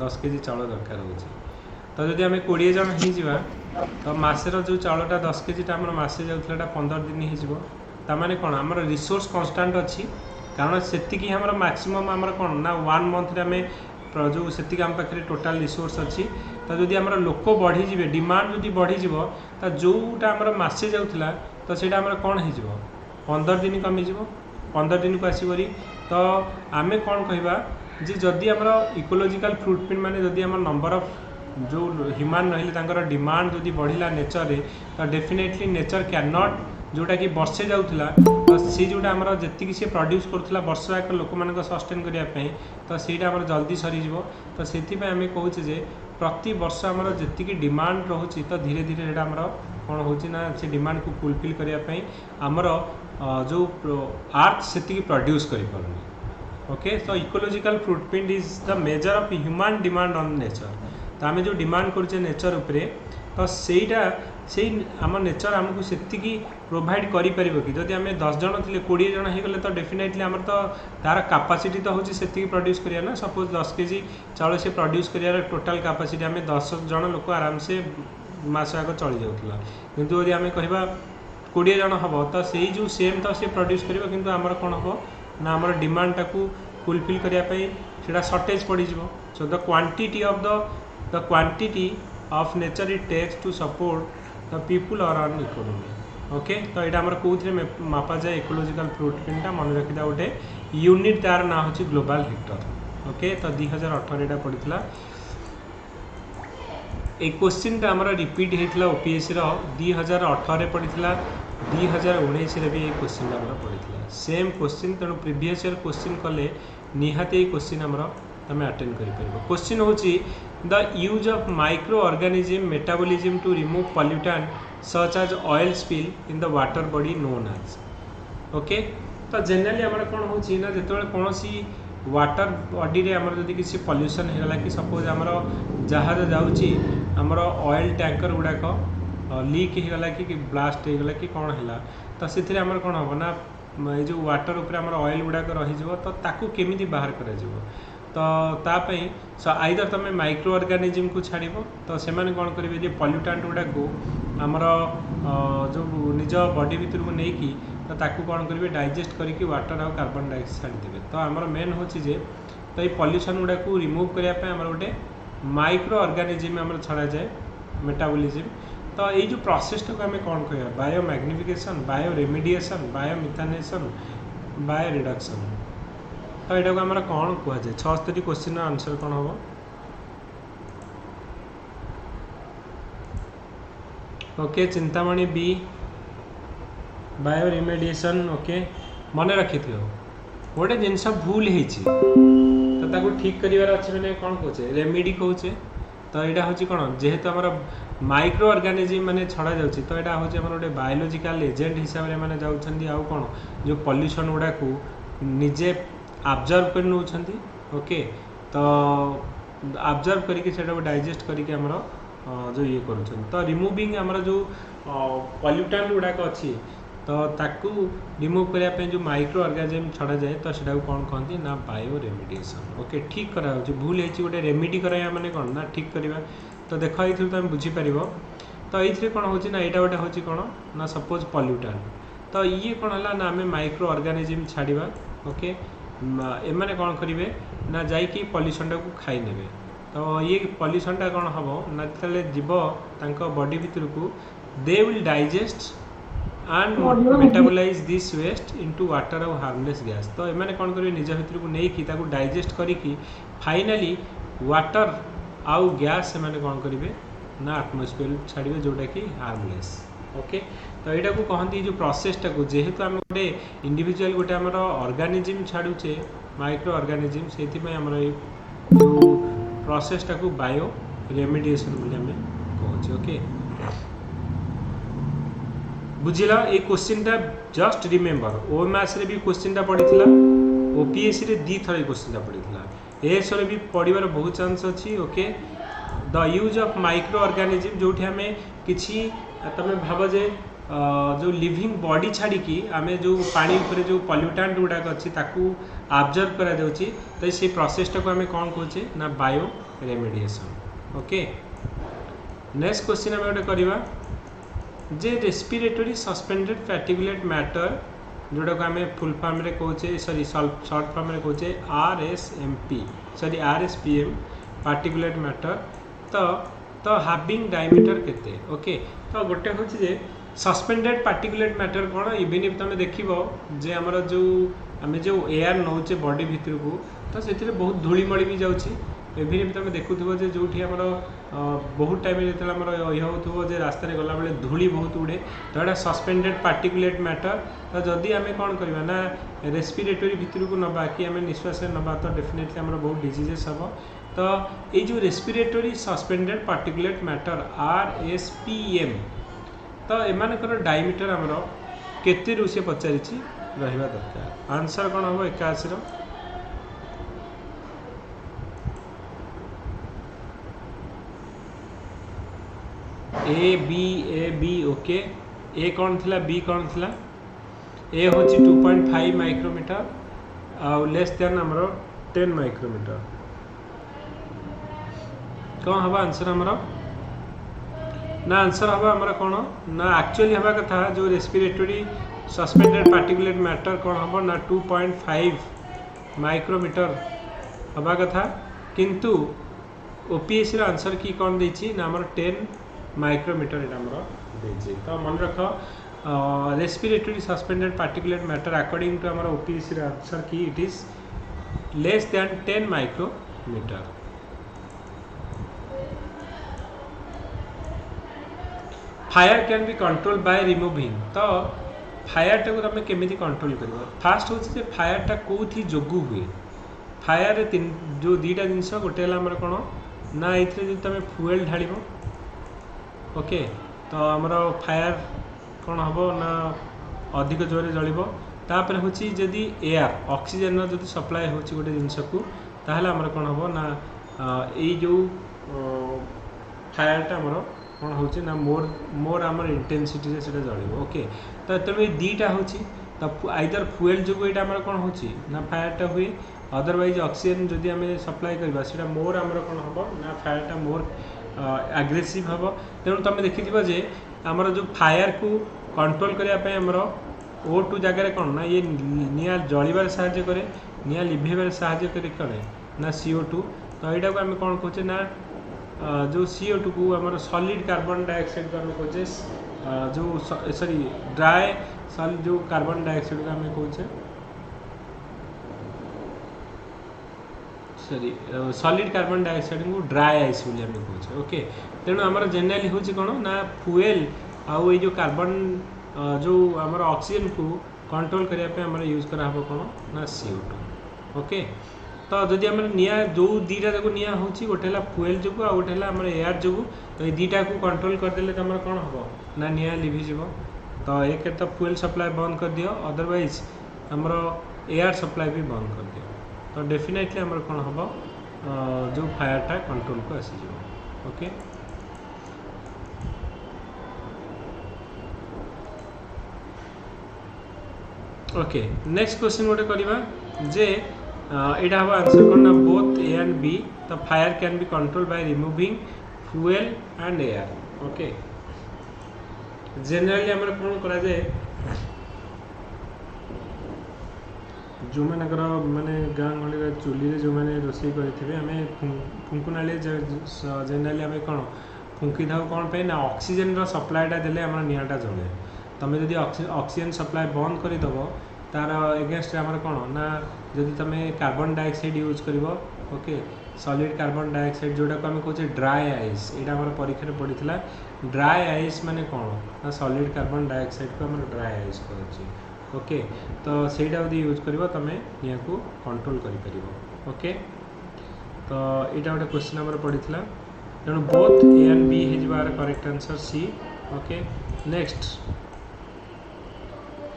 10 केजी चाउल दरकार हो तो जदि आम 20 जन हो तो मसेर जो चाउलटा 10 केजीटा आम मसे जाऊला 15 दिन हो माने कौन आम रिसोर्स कन्स्टांट अच्छी कारण से आम मैक्सिमम आम कौन ना 1 मंथ आम जो से आम पाखे टोटाल रिसोर्स अच्छी तो जदि आम लोक बढ़ीजे डिमांड जदि बढ़ीज तो जोटा आम मसे जाऊला तो सीटा आम कौन हो 15 दिन कमिज 15 दिन को आसबरी तो आम कौन कहवा जे जदि आम इकोलॉजिकल फुटप्रिंट माने जदि आम नंबर ऑफ जो ह्यूमन रही डिमांड जदि बढ़ला नेचर रे तो डेफिनेटली नेचर कैन नॉट जोटा कि वर्षे जाऊला तो सी जोटा आम जी सी प्रड्यूस करूला वर्ष जाक लोक मान सस्टेन करने तो सीटा आम जल्दी सरीज तो से आम कहे जे प्रति वर्ष आम जी डिमांड रोचे तो धीरे धीरे आम कौन हो से डिमांड को फुलफिल करने आमर जो आर्थ से प्रड्यूस कर। ओके तो ecological footprint is the measure of human demand on nature. तो आम जो डिमांड करुचे नेचर उपरे तो सेटा से आम नेचर आमको से प्रोवाइड करि कि जदि आम 10 जन थे 20 जन हो गले तो डेफिनेटली आम तो तार कैपेसिटी तो होची से प्रोड्यूस करिया ना सपोज 10 केजी चाउल से प्रोड्यूस करिया टोटाल कैपेसिटी आम 10 जन लोक आराम से मास आग चली जाऊला किंतु यदि आम कहवा 20 जन हम तो से जो सेम तो सी प्रोड्यूस कर किंतु आमर कौन हम ना आमर डिमांड टाकू फुलफिल करने सर्टेज पड़ जाए। So the quantity of nature it takes to support the people और आन इकोनॉमी। ओके तो यहाँ आम कौन मापा जाए इकोलॉजिकल फुटप्रिंटा मन रखिदा गोटे यूनिट तार ना हो ग्लोबल हेक्टर। ओके तो 2018 यहाँ पड़ा ये क्वेश्चन आम रिपीट होता ओपीएससी 2018 पड़ा 2019 भी ये क्वेश्चन आम पड़ा सेम क्वेश्चन तेणु प्रीवियस ईयर क्वेश्चन कले निहाती क्वेश्चन आम तुम अटेंड कर क्वेश्चन हूँ the use of micro organism metabolism to remove pollutant such as oil spill in the water body known as. Okay तो जनरली आम कौन हो जो कौन वाटर बॉडी रे आमर जदि किसी पॉल्यूशन होगा कि सपोज आमर जहाज जाऊँगी आमर ऑयल टैंकर गुड़ाक लीक होगा कि ब्लास्ट होगा कि कौन है तो से आमर कौन हम ना ये जो वाटर उपर आमर ऑयल गुड़ाक रही तो ताकू केमिति बाहर करा तो तापाई आइदर तुम माइक्रो ऑर्गेनिज्म को छाड़ तो से कौन करेंगे पॉल्यूटेंट गुड़ाक आमर जो निज बॉडी भितर को लेकिन तो ताकू कौन करेंगे डाइजेस्ट करके वाटर आउ कार्बन डाइऑक्साइड छाड़देवे तो आमर मेन हूँ जे तो ये पॉल्यूशन गुड़ाक रिमूव करने गोटे माइक्रो ऑर्गेनिज्म आमर छड़ा जाए मेटाबॉलिज्म तो ये जो प्रोसेस टाक आम कौन कह bio magnification, bio remediation, bio methanation, bio reduction. तो यहाँ को आम कौन कहुए 76 क्वेश्चन आंसर कौन हम okay Chintamani B bioremediation. Okay मन रखी थो गोटे जिनस भूल होती तो ताको ठीक करिवार अच्छे मैंने कौन कहे रेमेडी कहे। तो यहाँ हूँ कौन जेहेतु आमर माइक्रो ऑर्गेनिज्म माने छड़ा जाउछि तो यहाँ हूँ आम गोटे बायोलॉजिकल एजेंट हिसाब से मैंने जाउछन्ती आउ कौन जो पॉल्यूशन गुड़ा को निजे ऑब्जर्व कर नउछन्ती। ओके तो ऑब्जर्व करके सेटा डाइजेस्ट करके आमर जो ये करुछन तो रिमूविंग आमर जो पॉल्यूटेंट गुड़ाक अच्छी तो ताकू रिमूव करने जो माइक्रो ऑर्गेनिज्म छड़ा जाए तो सेटा कौन कहती ना बायो रेमिडिएशन। ओके ठीक करा भूल है गोटे रेमिडी कराया माने कौन ना ठीक करवा। तो देख ये तो आम बुझीपार तो ये कौन हो ना यहाँ गोटे हूँ कौन ना सपोज पॉल्यूटेंट तो ये कौन है ना आम माइक्रो ऑर्गेनिज्म छाड़ा। ओके एमाने कौन करेंगे ना जाकि पॉल्यूशन टाक खाई नेबे तो ये पॉल्यूशन टा कौन हम ना जो जीव तांको बॉडी भितर को they will digest and metabolize this waste into water और हार्मलेस गैस। तो एमाने कौन करेंगे निज भितर को नहीं ताको डाइजेस्ट करिकी फाइनाली वाटर आउ गैस से माने कौन करेंगे ना एटमॉस्फेयर छाड़े जोटा कि हार्मलेस। ओके तो यहाँ को कहती जो प्रोसेसटा को जेहेतु आम गोटे इंडिविजुअल गोटे आमर ऑर्गेनिज्म छाड़ुचे माइक्रो ऑर्गेनिज्म से जो प्रोसेसटा को बायो रेमिडिएशन बोली आम कहूँ। ओके बुझिला ये क्वेश्चनटा जस्ट रिमेम्बर ओएमएस रे भी क्वेश्चनटा पड़ीथिला ओपीएससी रे दी थर क्वेश्चनटा पड़ीथिला एएस रे भी पढ़िबार बहुत चांस अछि। Okay the use of micro organism जोठी हमें किछि तमे भाव जे जो लिविंग बॉडी छाड़ी आम जो पानी ऊपर जो पॉल्यूटेंट गुड़ाक अच्छी ताकू ऑब्जर्व करा जाउछि तो से प्रोसेसटा को आम कौन कहे ना bio remediation. Okay next question आम गोटे करवा जे रेस्पिरेटरी सस्पेंडेड पार्टिकुलेट मैटर जोटा को आम फुल फॉर्म रे कहे सॉरी शॉर्ट फॉर्म रे कहे RSMP sorry RSPM particulate matter तो हाविंग डायमीटर केते। ओके तो गोटे हूँ जे सस्पेंडेड पार्टिकुलेट मैटर कौन इवन इफ तुम देख जे आमर जो आम जो एयर नौचे बॉडी भितर को तो से बहुत धूलीमली भी जाऊँगी इवन इफ तुम देखुव जो जो बहुत टाइम जो आम ये हो रास्तार गला बेले धूली बहुत उड़े तो यहाँ सस्पेंडेड पार्टिकुलेट मैटर। तो जदि आम कौन करवा ना रेस्पिरेटरी भितर को नवा कि आम निश्वास नवा तो डेफिनेटली आम बहुत डिजीजेस हम। तो ये जो respiratory suspended particulate matter RSPM तो एमानकर डायमीटर आमर केते रु से पचारि रहिबा दरकार आंसर कौन हम 81 ए बी। ओके ए कौन थिला बी कौन थिला ए हूँ 2.5 माइक्रोमीटर आउ लेस देन आमर 10 माइक्रोमीटर कौन हम आंसर आमर ना आंसर हम आमर कौन ना एक्चुअली हवा कथा जो रेस्पिरेटरी सस्पेंडेड पार्टिकुलेट मैटर कौन हम ना 2.5 माइक्रोमीटर हवा कथा किंतु ओपीएससी आंसर की कौन देछि ना आमर 10 माइक्रोमीटर ये देछि। तो मन रख respiratory suspended particulate matter according to आमर OPSC answer key it is less than 10 micrometer. Fire can be control by removing तो फायर टाक तुम केमी कंट्रोल कर फास्ट हूँ फायर टा कौथि जोगु हुए फायर जो दीटा जिनस गोटे आमर कौन ना ये तुम फ्यूएल ढाल। ओके तो आमर फायर कौन हम ना अधिक जोर जलपर हूँ जदि एयर ऑक्सीजन जो सप्लाय हो गोटे जिनस को ताहले आमर कौन हम ना ये जो फायरटा आमर कौन हो ना मोर आमर इंटेंसिटी से जल। ओके तो तेणु ये दीटा हूँ तो आइदर फ्यूएल जो ये आमर कौन हो ना फायरटा हुए अदरवाइज ऑक्सीजन जदि आम सप्लाय करवा से मोर आमर कौन हम ना फायरटा मोर एग्रेसिव हम। तेणु तुम देखिथिबो जे आमर जो फायर को कंट्रोल करने आमर O2 जगह कौन ना ये निया जलिबार साहाय्य करे निया लिभेबार साहाय्य करे कौन ना CO2 तो यहाँ को आम कौन कहे ना जो CO2 को आम सॉलिड कार्बन डाइऑक्साइड को आम कहे जो सॉरी ड्राए सॉलिड जो कार्बन डाइऑक्साइड को आम कहे सॉरी सॉलिड कार्बन डाइऑक्साइड को ड्राए आइस बोली आम कहे ओके। तेणु आमर जेनेराली हूँ कौन ना फ्यूएल आउ ये जो कार्बन जो आमर ऑक्सीजन को कंट्रोल करने आमर यूज करा कौन ना CO2 ओके। तो जदि आम निआ जो दीटा जो निआ हो गोटे है फ्यूएल जो आ गोटे आम एयर जो तो ये दीटा को कंट्रोल करदे तो आम कौन हम ना निआ लिभिज। तो एक तो फ्यूएल सप्लाई बंद कर दियो अदरवाइज आमर एयर सप्लाई भी बंद कर दियो तो डेफिनेटली आमर कौन हम जो फायरटा कंट्रोल को आसीज ओके। ओके नेक्स्ट क्वेश्चन गोटे करवा जे यहाँ हम आंसर करना बोथ ए एंड बी। तो fire can be control by removing fuel and air okay. Generally आम कौन करा जाए जो मानकर माने गाँ गहली चुली जो मैंने रोषे करेंगे आम फुंकुनाली जेनराली आम कौन फुंकी था कौन पे ना ऑक्सीजन सप्लाईटा देले आम निआटा जले। तुम जब ऑक्सीजन सप्लाई बंद करदेव तार एगेन्स्ट आम कौन ना जदि तुम कार्बन डाइऑक्साइड यूज कर ओके सॉलिड कार्बन डाइऑक्साइड जोटा को आम कहे ड्राए आइस यहाँ आम परीक्षा पड़ता ड्राए आइस माने कौन ना सॉलिड कार्बन डाइऑक्साइड को आम ड्राए आइस कहे ओके। तो सहीटा जब यूज कर तुम निआ को कंट्रोल कर ओके। तो यहाँ गोटे क्वेश्चन आम पड़ता तेणु बोथ ए एंड बी हो correct answer C okay. Next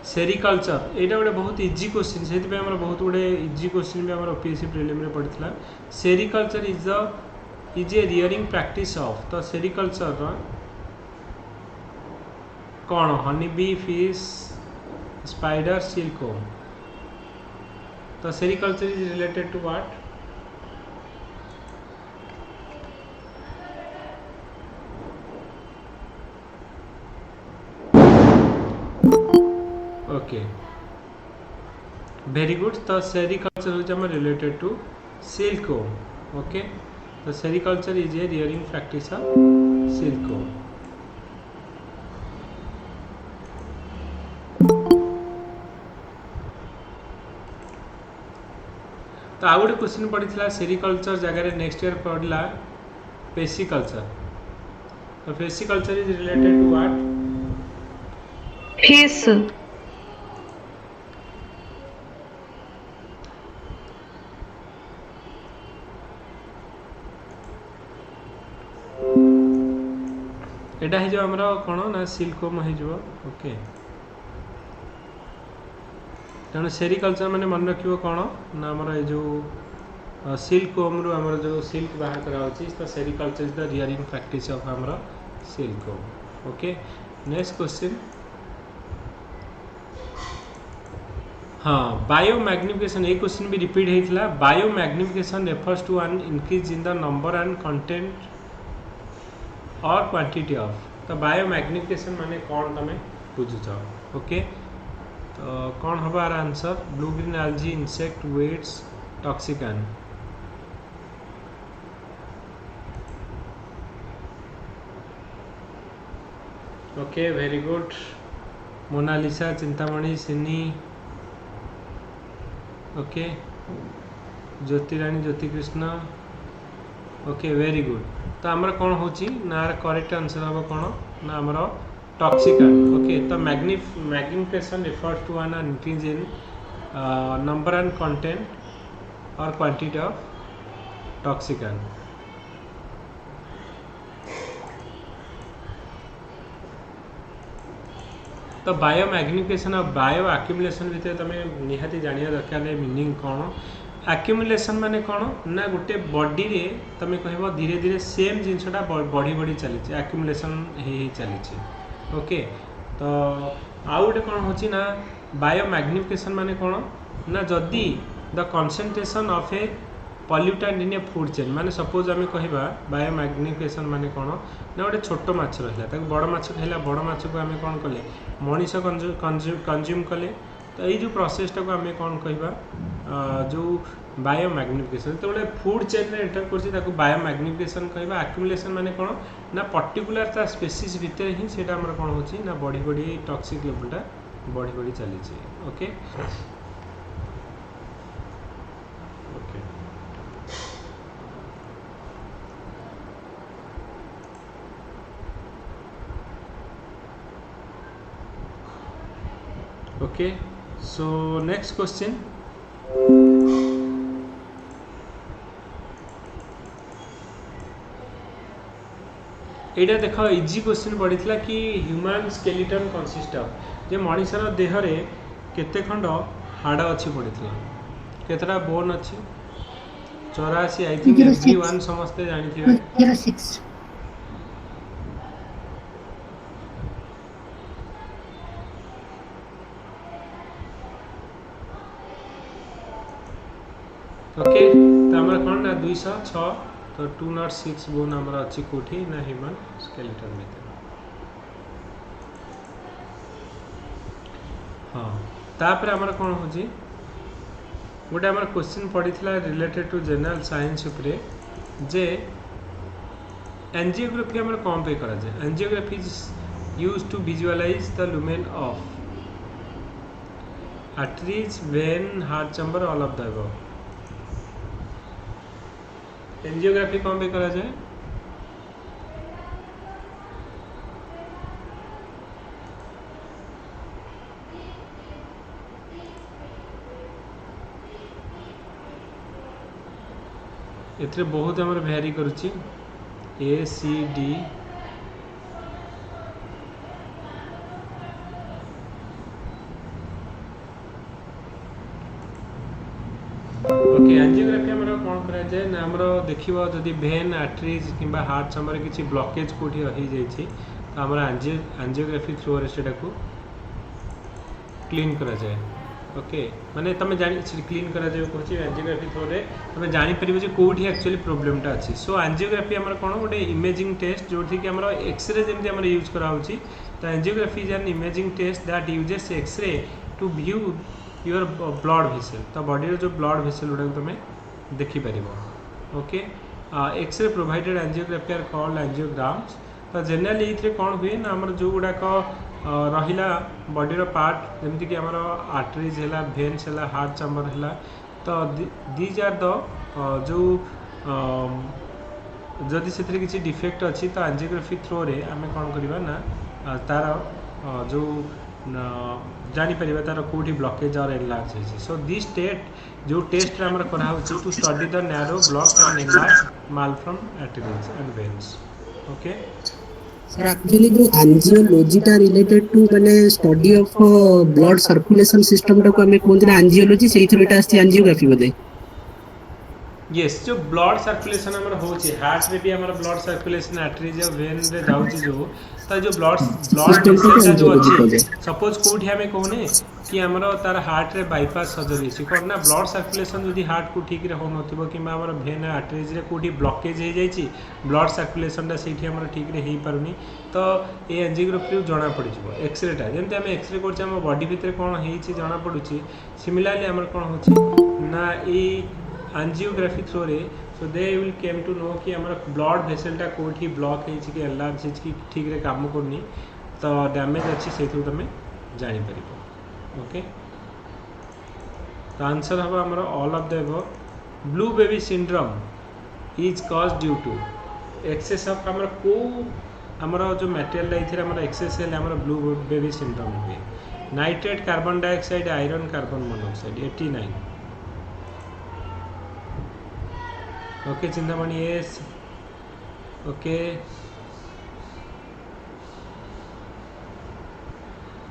sericulture यहाँ गोटे बहुत इजी क्वेश्चन से बहुत गुड़े इजी क्वेश्चन भी आम OPSC प्रिलिम में पड़ता। Sericulture is a rearing practice of तो सेरिकल्चर कौन honey bee fish spider silkworm. तो sericulture is related to what okay very good. तो सेरिकल्चर हूँ रिलेटेड टू सिल्कवर्म ओके। तो sericulture is a rearing practice of silkworm. तो आउ गोटे question पड़ा सेरिकल्चर जगह नेक्स्ट ईयर पड़ा पेसिकल्चर। तो pisciculture is related to what fish एटा हो आमर कौन ना सिल्कवर्म हो ओके। तेणु सेरिकल्चर माने मन रखियो कौन ना आमर ये जो सिल्कवर्म रु आमर जो सिल्क बाहर करा तो sericulture is the rearing practice of आमर सिल्कवर्म ओके। नेक्स्ट क्वेश्चन हाँ बायोमैग्निफिकेशन ये क्वेश्चन भी रिपीट होता biomagnification refers to an increase in the number and content और क्वांटिटी ऑफ। तो बायोमैग्निफिकेशन माने कौन तुम बुझुच ओके। तो कौन हम our answer blue green algae insect weights toxicant okay very good. Monalisa Chintamani Sini okay Jyotirani Jyotikrishna okay very good. तो आमर कौन हो करेक्ट आंसर हम कौन ना आमर टॉक्सिकन ओके। तो magnification refers to an increase in number and content और क्वांटिटी ऑफ टॉक्सिकन। तो बायोमैग्निफिकेशन और बायो आक्यूमुलेशन भितर तुम निहाती जानिया दरकार मीनिंग कौन। आक्यूमुलेशन माने कौन ना गोटे बॉडी रे तुम कह धीरे धीरे सेम जिनसटा बढ़ी बढ़ी चली आक्यूमुलेशन ही चली ओके। तो आउ गोटे कौन हो ना बायोमैग्निफिकेशन माने कौन ना जदि the concentration of A pollutant in A food chain माने सपोज आम कह बायोमैग्निफिकेशन माने कौन ना गोटे छोट माछ रहा बड़ माछ खाइला बड़ माछ को आम कौन कले मनीष कंज्यूम कले तो ये जो प्रोसेसटा को आम कौन कहवा जो बायोमैग्निफिकेशन तो फूड चेन में एंटर कर बायोमैग्निफिकेशन कहवा आक्युमुलेशन माने कौन ना पर्टिकुलर ता स्पेसीज भितर ही सेटा हमर कौन होची ना बढ़ी बढ़ी टॉक्सिक लेवलटा बढ़ी बढ़ी चली okay okay okay so next question एटा देख इजी क्वेश्चन पड़ीला कि ह्यूमन स्केलेटन कंसिस्ट ऑफ जे मनीषर देह रे केते खंड हाड़ अच्छी पड़ीला केतरा बोन अच्छी 84 आई थिंक एवरीवन समस्ते जानिथिबे 06 ओके तो आमर कौन ना 206 तो 206 बोन आमर अच्छी कोठी ना ह्यूमन स्केलेटन में हाँ तापर आमर कौन होजी गोटे आमर क्वेश्चन पड़ीला रिलेटेड टू जनरल साइंस उपरे जे एंजियोग्राफी आमर कौन पे करा जाए angiography is used to visualise the lumen of arteries vein heart chamber all of the above angiography कौन पे करा जाए एथरे बहुत हमर वेरी करूची A C D okay angiography हमर कौन करा जाए ना हमर देखिबो जदि वेन आर्टरीज किंबा हार्ट चैम्बर किछि ब्लॉकेज कोठी रही जाइछि तो हमर एंजियोग्राफी थ्रू रे सेटा को क्लीन करा जाए ओके माने तमे जानि क्लीन करा जाए कहछि एंजियोग्राफी थ्रू रे तमे जानि परिबो जे कोठी एक्चुअली प्रॉब्लमटा अछि सो एंजियोग्राफी हमर कोन गोटे इमेजिंग टेस्ट जोथि कि हमर एक्सरे जेमति हमर यूज करा होछि तो angiography is an imaging test that uses X-ray to view your blood vessel तो बॉडी जो ब्लड भेसल गुड़ा तुम देखिपर okay X-ray provided angiography are called angiograms तो जनरली ये कौन हुए ना आम जो गुड़ाक रहा बॉडीर पार्ट जमीक कि आमर आर्टरीज है भेन्स है हार्ट चैम्बर है तो दीज आर द जो जदि से किसी डिफेक्ट अच्छी तो एंजियोग्राफी थ्रो रे आम कौन करवा ना तार जो जापर तार कौटी ब्लॉकेज और एनलार्ज है सो दिस टेस्ट जो टेस्ट आम करा to study the narrow block and enlarge malform arteries and veins okay sir actually जो एंजियोलॉजीटा रिलेटेड टू माने study of blood circulation system टा को हमें कोन एंजियोलॉजी सेही थ्रू आस्ती एंजियोग्राफी बदे यस जो ब्लड सर्कुलेशन हमर होची हार्ट रे भी हमर ब्लड सर्कुलेशन आर्टरीज और वेन रे जाउची जो तो जो ब्लड वेसल जो अछि सपोज कोठी हमें कहने कि हमर तार हार्ट रे बाईपास सर्जरी छी कोन ना ब्लड सर्कुलेशन यदि हार्ट को ठीक रे हो नथिबो कि हमर वेन आर्टरीज रे कोठी ब्लॉकेज हे जाईची ब्लड सर्कुलेशन दा सेठी हमर ठीक रे हेई पारुनी तो ए एंजियोग्राफी जणा पड़ी जिवो एक्सरे टा जेंते हम एक्सरे करछ हम बॉडी भीतर कोन हेईची जणा पडुची सिमिलरली हमर कोन होची ना ए एंजियोग्राफी थ्रू रे so they will came to know कि हमारा ब्लड भेसलटा कोठी ब्लॉक है कि एनलार्ज है कि ठीक रे काम करनी तो डैमेज अच्छी से तुम जानी पार ओके तो आंसर हम हमारा all of the above blue baby syndrome is cause due to excess of हमारा को हमारा जो मटेरियल लाइथे हमारा एक्सेस है हमारा ब्लू बेबी सिंड्रोम हुए nitrate carbon dioxide iron carbon monoxide 89 okay Chintamani S okay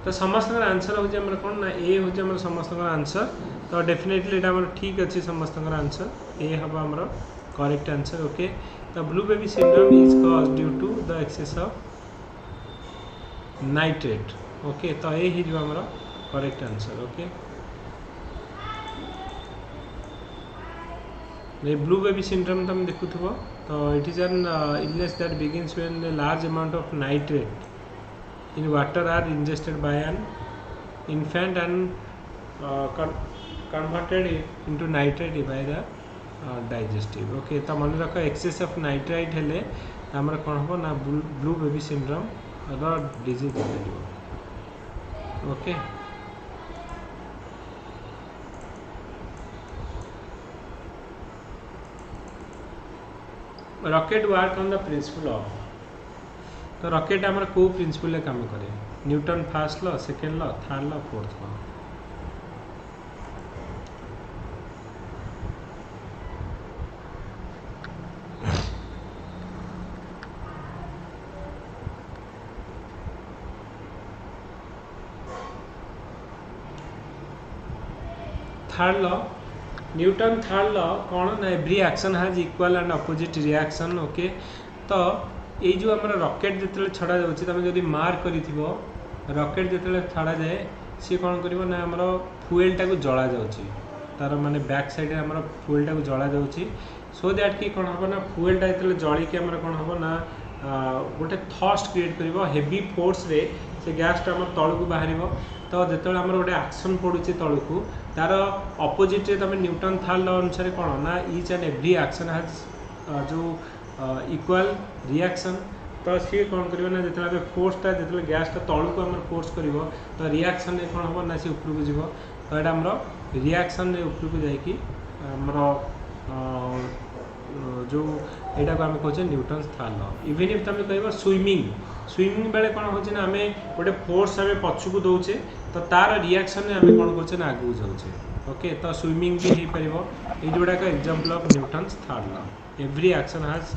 तो समस्त आंसर हूँ कौन ना ए हूँ समस्त आंसर तो डेफिनेटली ये ठीक अच्छे समस्त आंसर ए हम आम करेक्ट आंसर ओके तो blue baby syndrome is cause due to the excess of nitrate okay तो ये ही आम correct answer okay blue baby syndrome तुम देखु तो it is an illness that begins when a large amount of nitrate in water are ingested by an infant and converted into nitrate by the digestive. Okay तो मन रख access of nitrite हेले आमर कौन हम ना blue baby syndrome disease okay rocket work on the principle of तो rocket आमर को प्रिंसिपल काम करे Newton first law second law third law fourth law third law Newton third law कौन ना every action has equal and opposite reaction okay तो ये जो आम रॉकेट जो छड़ा जाऊँगी तुम जब मार्क कर रॉकेट जो छड़ा जाए सी कौन कर आमर फुएलटा को जला जाऊँगी तार माने बैक साइड आम फुएलटा को जला जाऊँगी सो दैट कि कौन हम ना फुएलटा जो जलिकी आम कौन हम ना गोटे थस्ट क्रिएट कर हेवी फोर्स रे से गैसटा आम तलू बाहर तो जो आम गोटे एक्शन पड़ुचे तलू तार अपोजिट तुम न्यूटन थर्ड लॉ अनुसार कौन ना each and every action has जो इक्वल रिएक्शन तो सी कौन कर जो फोर्सटा जो गैसटा तलू को आम फोर्स कर तो रिएक्शन कौन हम ना सी उपरको जीव तो यहाँ आमर रिएक्शन उपरको जामर जो यहाँ को आम कहे Newton third law even if तुम कह स्विमिंग बेले कौन हो आम गोटे फोर्स आम पछक दौचे तो तार रिएक्शन आम कौन कर आगू जाऊे ओके तो स्विमिंग भी हो पार ये जोड़ाक example of Newton third law every action has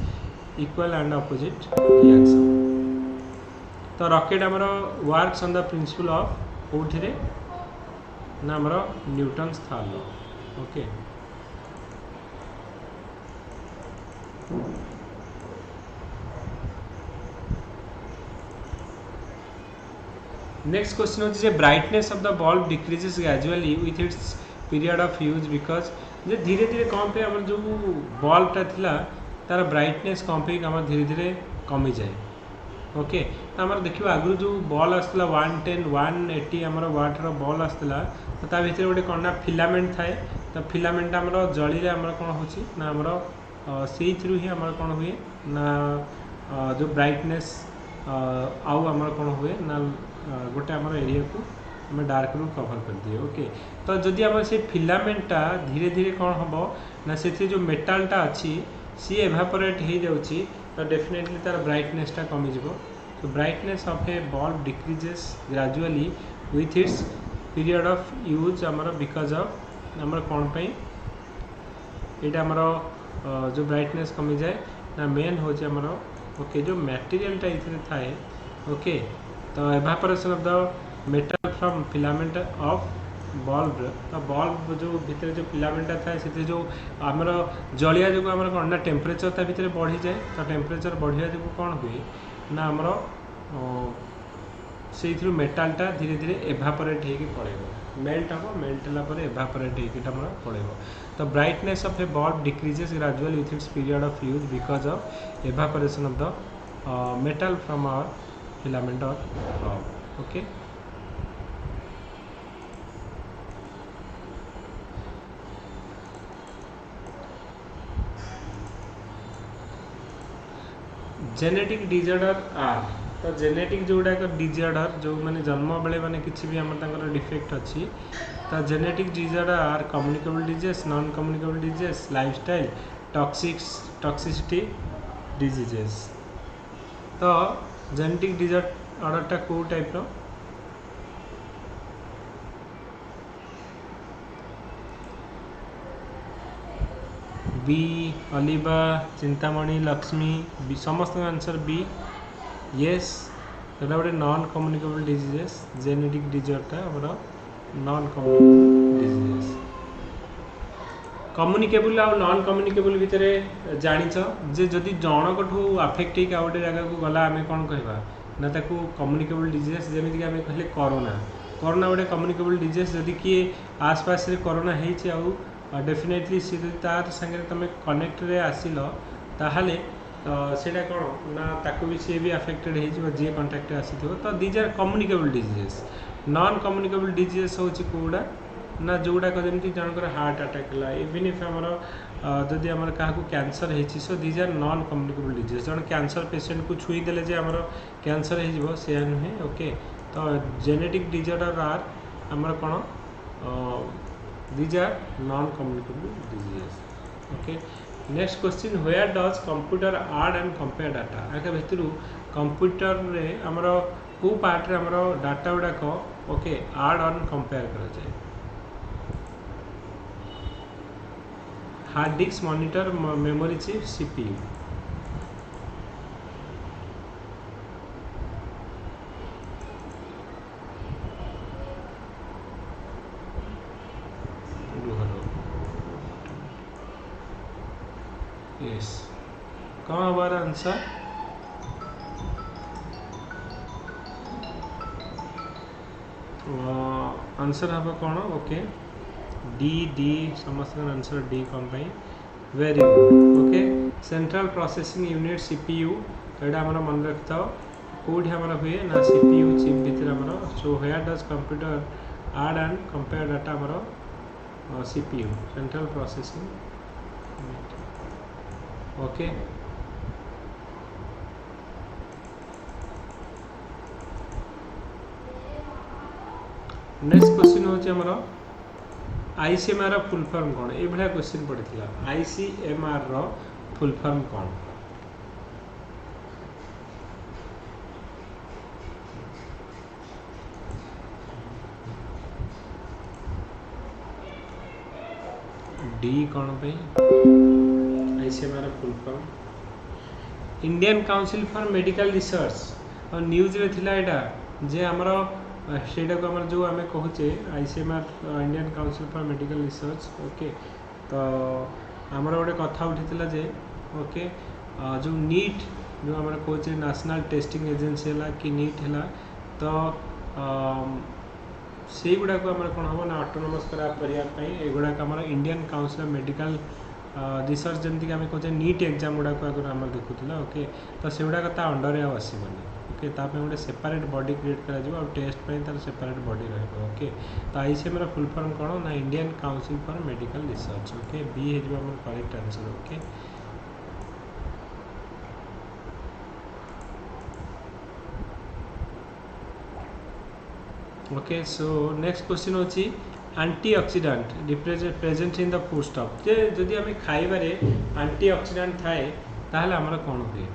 equal and opposite reaction तो रॉकेट आमर works on the principle of कौटे ना आमर Newton third law okay next question होची brightness of the bulb decreases gradually with its period of use because जे धीरे धीरे कौन पे आम जो बल्बटा थिला तार ब्राइटनेस कौन पे आम धीरे धीरे कमी जाए ओके तो आम देखिए आगु जो बल्ब आसला 110 180 आम वाटर बल्ब आसला तो ता भीतर गोटे कौन ना फिलामेंट थाए तो फिलामेंट आम जली आम कौन हो आमर से ही आम कौन हुए ना जो ब्राइटनेस आउ आम कौन हुए ना गोटे आम एरिया को आम डार्क रू कवर कर दिए ओके तो जदि आम से फिलामेंटा धीरे धीरे कौन हम ना से जो मेटालटा अच्छी सी एभापोरेट हो जाऊँगी तो डेफिनेटली तार ब्राइटनेसटा कमिज तो brightness of a bulb decreases gradually with its period of use आमर बिकॉज ऑफ आमर कौन पे ये आमर जो ब्राइटनेस कमी जाए ना मेन हूँ आमर ओके जो मटेरियलटा ये थाए ओके तो evaporation of the metal from filament of bulb तो बल्ब जो भितर जो फिलामेंटा थाए से जो आमर जलिया जो आमर कौन ना टेम्परेचर ता भितर बढ़ी जाए तो टेम्परेचर बढ़िया जो कौन हुए ना आमर से मेटालटा धीरे धीरे एभापोरेट होगी पड़ेगा मेल्ट हम मेल्ट होगा एभापोरेट होकर पड़ेगा तो brightness of a bulb decreases gradually with its period of use because of evaporation of the metal from our filament of bulb okay genetic disorder are तो जेनेटिक जोड़ाक डिजॉर्डर जो माने जन्म बेले माने किसी भी आम डिफेक्ट अच्छी तो genetic disorder or communicable disease non communicable disease lifestyle toxicity diseases तो जेनेटिक डिजॉर्डरटा को टाइप रो बी अलिबा चिंतामणि लक्ष्मी बी समस्त आंसर बी येस एटा गोटे नॉन कम्युनिकेबल डिजीजेस जेनेटिक डिजॉर्डरटा हमर नॉन कम्युनिकेबल डिजीजेस कम्युनिकेबल आ नॉन कम्युनिकेबल भितर जानिछ जे जदि जनकठू अफेक्ट होइक आ गोटे जगह को गला आमे कोन कहबा ना ताकू कम्युनिकेबल डिजीजेस जेमिति कि आमे कहले कोरोना गोटे कम्युनिकेबल डिजीज जदि किए आसपास रे कोरोना हेइछि आ डेफिनेटली सी तार संगे तुम कनेक्ट रे आसिल ताहले सेटा कौन ना ताको भी सी भी अफेक्टेड हो जी कंटाक्ट आसी तो these are communicable diseases non communicable diseases होची कोडा ना जोगुड़ाक जमी जनकर हार्ट अटैक है इवन इफ आमर जदि आम क्या कैंसर हो so these are non communicable disease जन कैंसर पेशेंट को छुई देले जे आमर कैंसर हो नुहे ओके तो जेनेटिक डिजॉर्डर आर आमर कौन these are non communicable disease okay next question where does computer add and compare data आगे भितर कंप्यूटर रे आमर को पार्ट रे आमर डाटा गुड़ाक ओके ऐड एंड कंपेयर करा जाए hard disk monitor memory chip CPU yes कौन हमारा आंसर आंसर हम कौन ओके डी डी समस्त आंसर डी कौन पाई very good okay central processing unit CPU तो यहाँ आम मन रखि था कौटी आम हुए ना सीपीयू चिप भितर आम so where does computer add and compare data आम CPU central processing unit okay next question होची हमरो आईसीएमआर फुल फॉर्म कौन ये भाया क्वेश्चन पड़ता आईसीएमआर रो फुल फॉर्म कौन डी कौन पे ICMR full form Indian council for medical research और न्यूज रे थिला एटा जे हमरो सेटा को आम जो आम कहचे ICMR Indian council for medical research okay तो आमर गोटे कथा उठी जे ओके जो नीट जो आम कहचे नेशनल टेस्टिंग एजेंसी है कि नीट है तो से गुड़ाक आम कौन हम ना ऑटोनोमस करने एगुड़ाक आम Indian council of medical research जमीक आम कहचे नीट एग्जाम गुड़ाक आगे आम देखुला ओके तो से गुड़ाक अंडर आसबनी ओके ताप गोटे सेपरेट बॉडी क्रिएट करा टेस्ट तार सेपरेट बॉडी रहा ओके तो आईसीएमआर फुल फॉर्म कौन ना Indian council for medical research okay B है आम correct answer okay okay so next question होची antioxidant present in the food stock जे जदि आम खाइबारे एंटीऑक्सीडेंट थाए ताहले हमर कौन हुए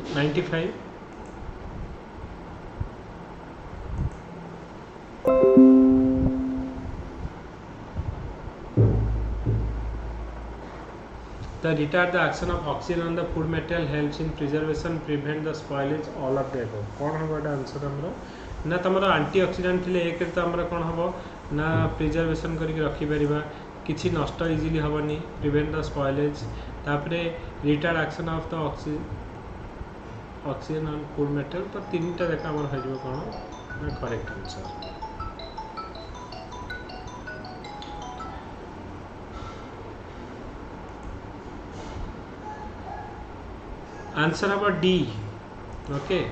95 The retard the action of oxygen on the food material helps in preservation, prevent the spoilage, all of the above. कौन हम गोटे आंसर हमरो ना तमरो एंटीऑक्सीडेंट थिले एक तो हमरो कौन हबो ना प्रिजर्वेशन करके रखि परिबा किछि नष्ट इजीली हबनी प्रिवेंट द स्पॉइलेज तापरे retard action of the oxygen on food material तो तीनटा देखा हमर हो जबो कौन ना करेक्ट आंसर आंसर हम डी ओके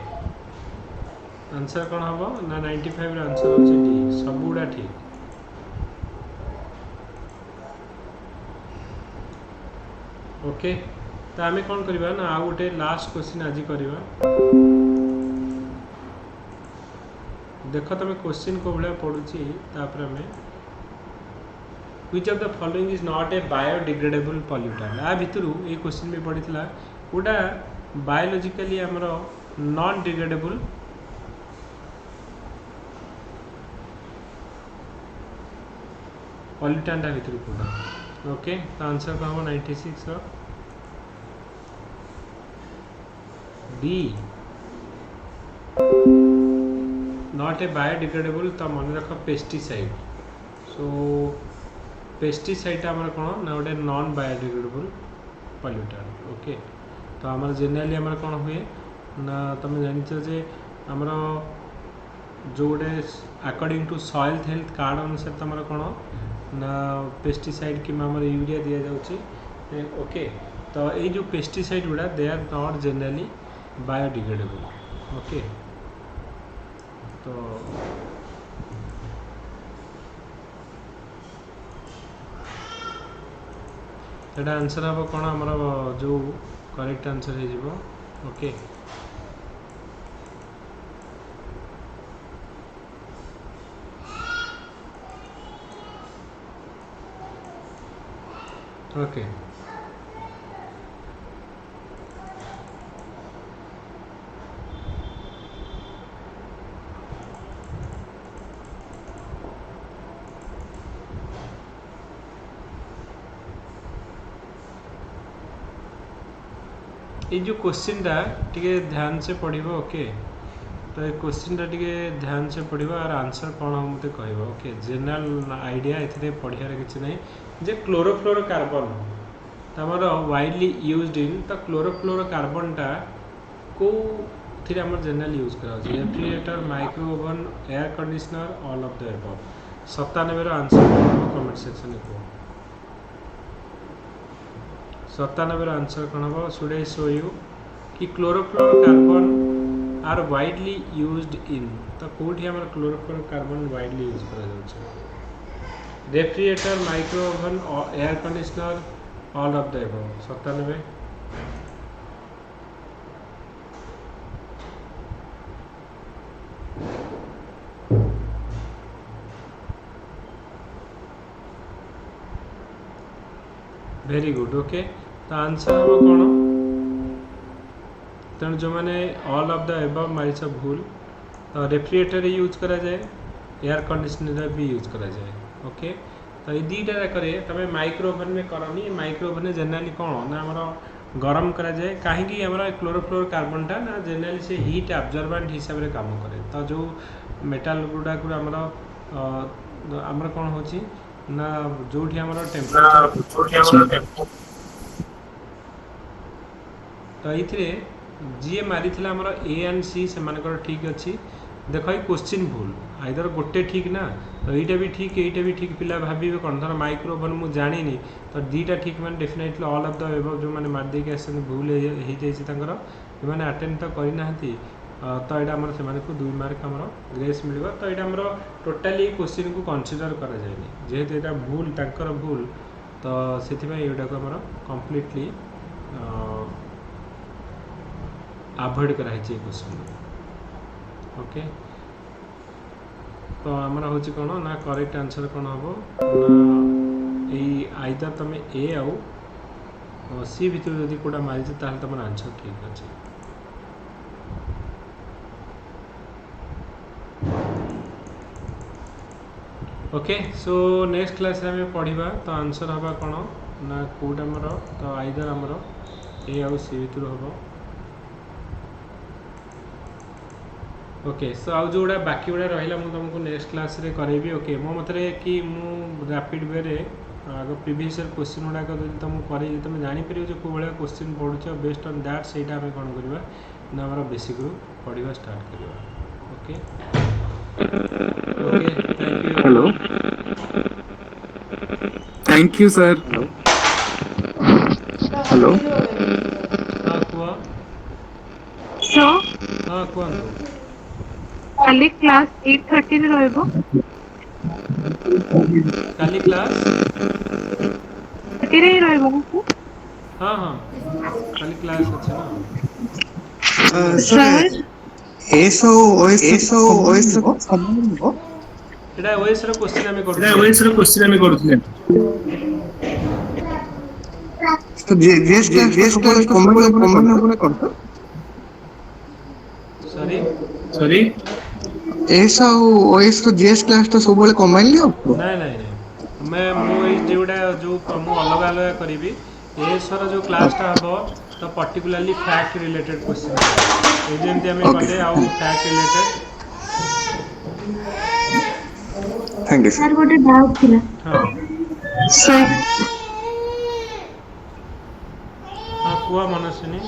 आंसर कौन हम ना 95 रे आंसर होचे डी सब गुडा ठीक ओके तो आम कौन करवा ना आ गोटे लास्ट क्वेश्चन आज करवा देख तुम क्वेश्चन को भाया पड़ुची तापर आम which of the following is not a biodegradable pollutant आ भितर ये क्वेश्चन भी पड़ता गोटा बायोलॉजिकली आमर नॉन डिग्रेडेबल पॉल्यूटेंट भितर कौटा ओके तो आंसर कौन हम 96 डी नॉट ए बायोडिग्रेडेबल तो मन रख पेस्टिसाइड सो पेस्टिसाइड आमर कौन ना गोटे नॉन बायोडिग्रेडेबल पॉल्यूटेंट ओके तो आमर जेनेराली आमर कौन हुए ना तुम जानिछ जे आमर जो गोटे according to soil health card अनुसार तुम कौन ना पेस्टिसाइड कि यूरिया दि जाऊँगी ओके तो ये जो पेस्टिसाइड गुड़ा they are not generally biodegradable okay तो एटा आंसर हम कौन आमर जो करेक्ट आंसर हो ओके ओके ये जो क्वेश्चन टा टिके ध्यान से पढ़िबो ओके तो ये क्वेश्चन टा टिके ध्यान से पढ़िबो और आंसर कौन हम मते कहबो ओके जनरल आइडिया एथिरे पढ़ियार किछि नै जे क्लोरोफ्लोरोकार्बन तमर वाइडली यूज्ड इन तो क्लोरोफ्लोरोकार्बन टा को थिरे हमर जनरल यूज करा छै refrigerator micro oven air conditioner all of the above 97 रो आंसर कमेंट सेक्शन में को 97 रो आंसर कौन हम शुड आई शो यू कि chlorofluorocarbon are widely used in तो कोठी हमर क्लोरोफ्लोरोकार्बन वाइडली यूज करा जाउछ refrigerator micro oven air conditioner all of the above 97 very good okay तो आंसर हम कौन तेणु जो मैंने ऑल ऑफ द एबव मारिछ भूल तो रेफ्रिजरेटर यूज करा जाए एयर कंडीशनर भी यूज करा जाए ओके तो ये दीटा जाकर तुम माइक्रो ओवन में करनी माइक्रो ओवन में जनरली कौन ना आम गरम करा जाए कहीं आम क्लोरोफ्लोरोकार्बन टा ना जनरली से हीट एब्जॉर्बेंट हिसाब से काम करे तो जो मेटाल गुड़ाक आमर कौन होची ना जो टेम्परेचर तो ये जी मारी आमर ए एंड सी से ठीक अच्छी देख ये क्वेश्चन भूल आइदर गोटे ठीक ना तो यहाँ भी ठीक यहाँ भी ठीक पिला भाभी कौन धर माइक्रो ओवन मुझे जानी तो दीटा ठीक मैंने definitely all of the above जो मैंने मार देके आस भूल हो मैंने अटेंड तो करना तो यहाँ आम से 2 मार्क आम ग्रेस मिल तो यहाँ आम टोटाली क्वेश्चन को कनसीडर करा जाए जेहेतु यहाँ भूल तांकर भूल तो से यहाँ को आम कम्प्लीटली अवॉइड कराई क्वेश्चन ओके तो आमर हूँ कौन ना करेक्ट आंसर कौन हम ना आइदर तुम ए आउ सी भितर जब कौटा मारी तुम आंसर ठीक अच्छे ओके सो नेक्स्ट क्लास में पढ़ा तो आंसर हवा कौन ना कौटा आमर तो आइदर आमर ए आउ सी भितर हम ओके सो आउ जो बाकी गुड़ा रहा मुझे तुमको नेक्स्ट क्लास रे करेबी ओके मो मतरे कि मु रैपिड वे रे आग प्रीवियस ईयर क्वेश्चन गुड़ाक जब तुमको करे तुम जापर जो कौ भाया क्वेश्चन पढ़ुच बेस्ड ऑन दैट से आम कौन करवा ना आम बेसिक रू पढ़ा स्टार्ट करवा okay okay thank you hello thank you sir hello हाँ कुआ सर हाँ कहतु काली क्लास 8:30 रे रहबो काली क्लास 8:30 रे रहबो हाँ हाँ काली क्लास अच्छे ना सर एसओ ओएस को एटा ओएस रो क्वेश्चन हमें करथले तो जेस क्लास कमेंट करतो सॉरी एस ओएस को जेस क्लास तो सब कमेंट लियो नहीं नहीं नहीं मैं मो जोड़ा जो मु अलग अलग करी एस रो जो क्लासटा हम तो पर्टिकुलरली फैक्ट रिलेटेड क्वेश्चन ये जेमती हमें कले आउ fact related thank you sir गोटे डाउट थिला हाँ सर हाँ कुआ मनस्विनी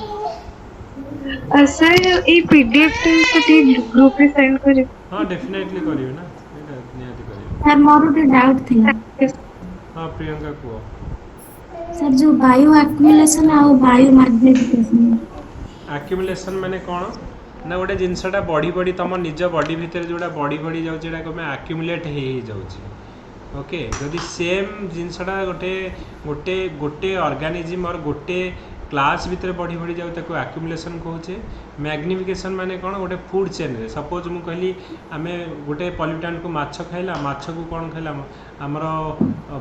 सर ए पीडीएफ से ग्रुप रे सेंड करे हाँ डेफिनेटली करियो ना एटा निहाती करियो सर मोर गोटे डाउट थिला हाँ प्रियंका कुआ सर जो बायो एक्युमुलेशन आ बायो मैग्नेटिकेशन एक्युमुलेशन माने कौन ना गोटे जिनसटा बढ़ी बढ़ी तुम निज बॉडी भितर जोड़ा बढ़ी बढ़ी जाऊँ एक्युमुलेट हो जाऊँ ओके जदि सेम जिनसटा गोटे गोटे गोटे ऑर्गेनिज्म और गोटे क्लास भितर बढ़ी बढ़ी जाऊ ताको एक्युमुलेशन कहूचे। मैग्निफिकेशन माने कौन गोटे फूड चेन रे सपोज मु कहली आमे गोटे पॉल्यूटेंट को माछ खाइला माछ को कौन खाइला आमर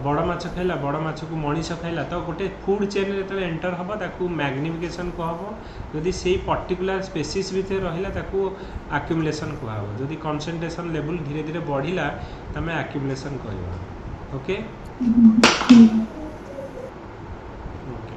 बड़ माछ खाइला बड़ माछ को मनीष खाइला तो गोटे फूड चेन रे तले एंटर हबो ताको मैग्निफिकेशन कहबो। जदि सेही पर्टिकुलर स्पेसीज भितर रहिला ताको एक्युमुलेशन कहबो। जदि कंसंट्रेशन लेवल धीरे धीरे बढ़िला तमे एक्युमुलेशन कहबो। Okay okay.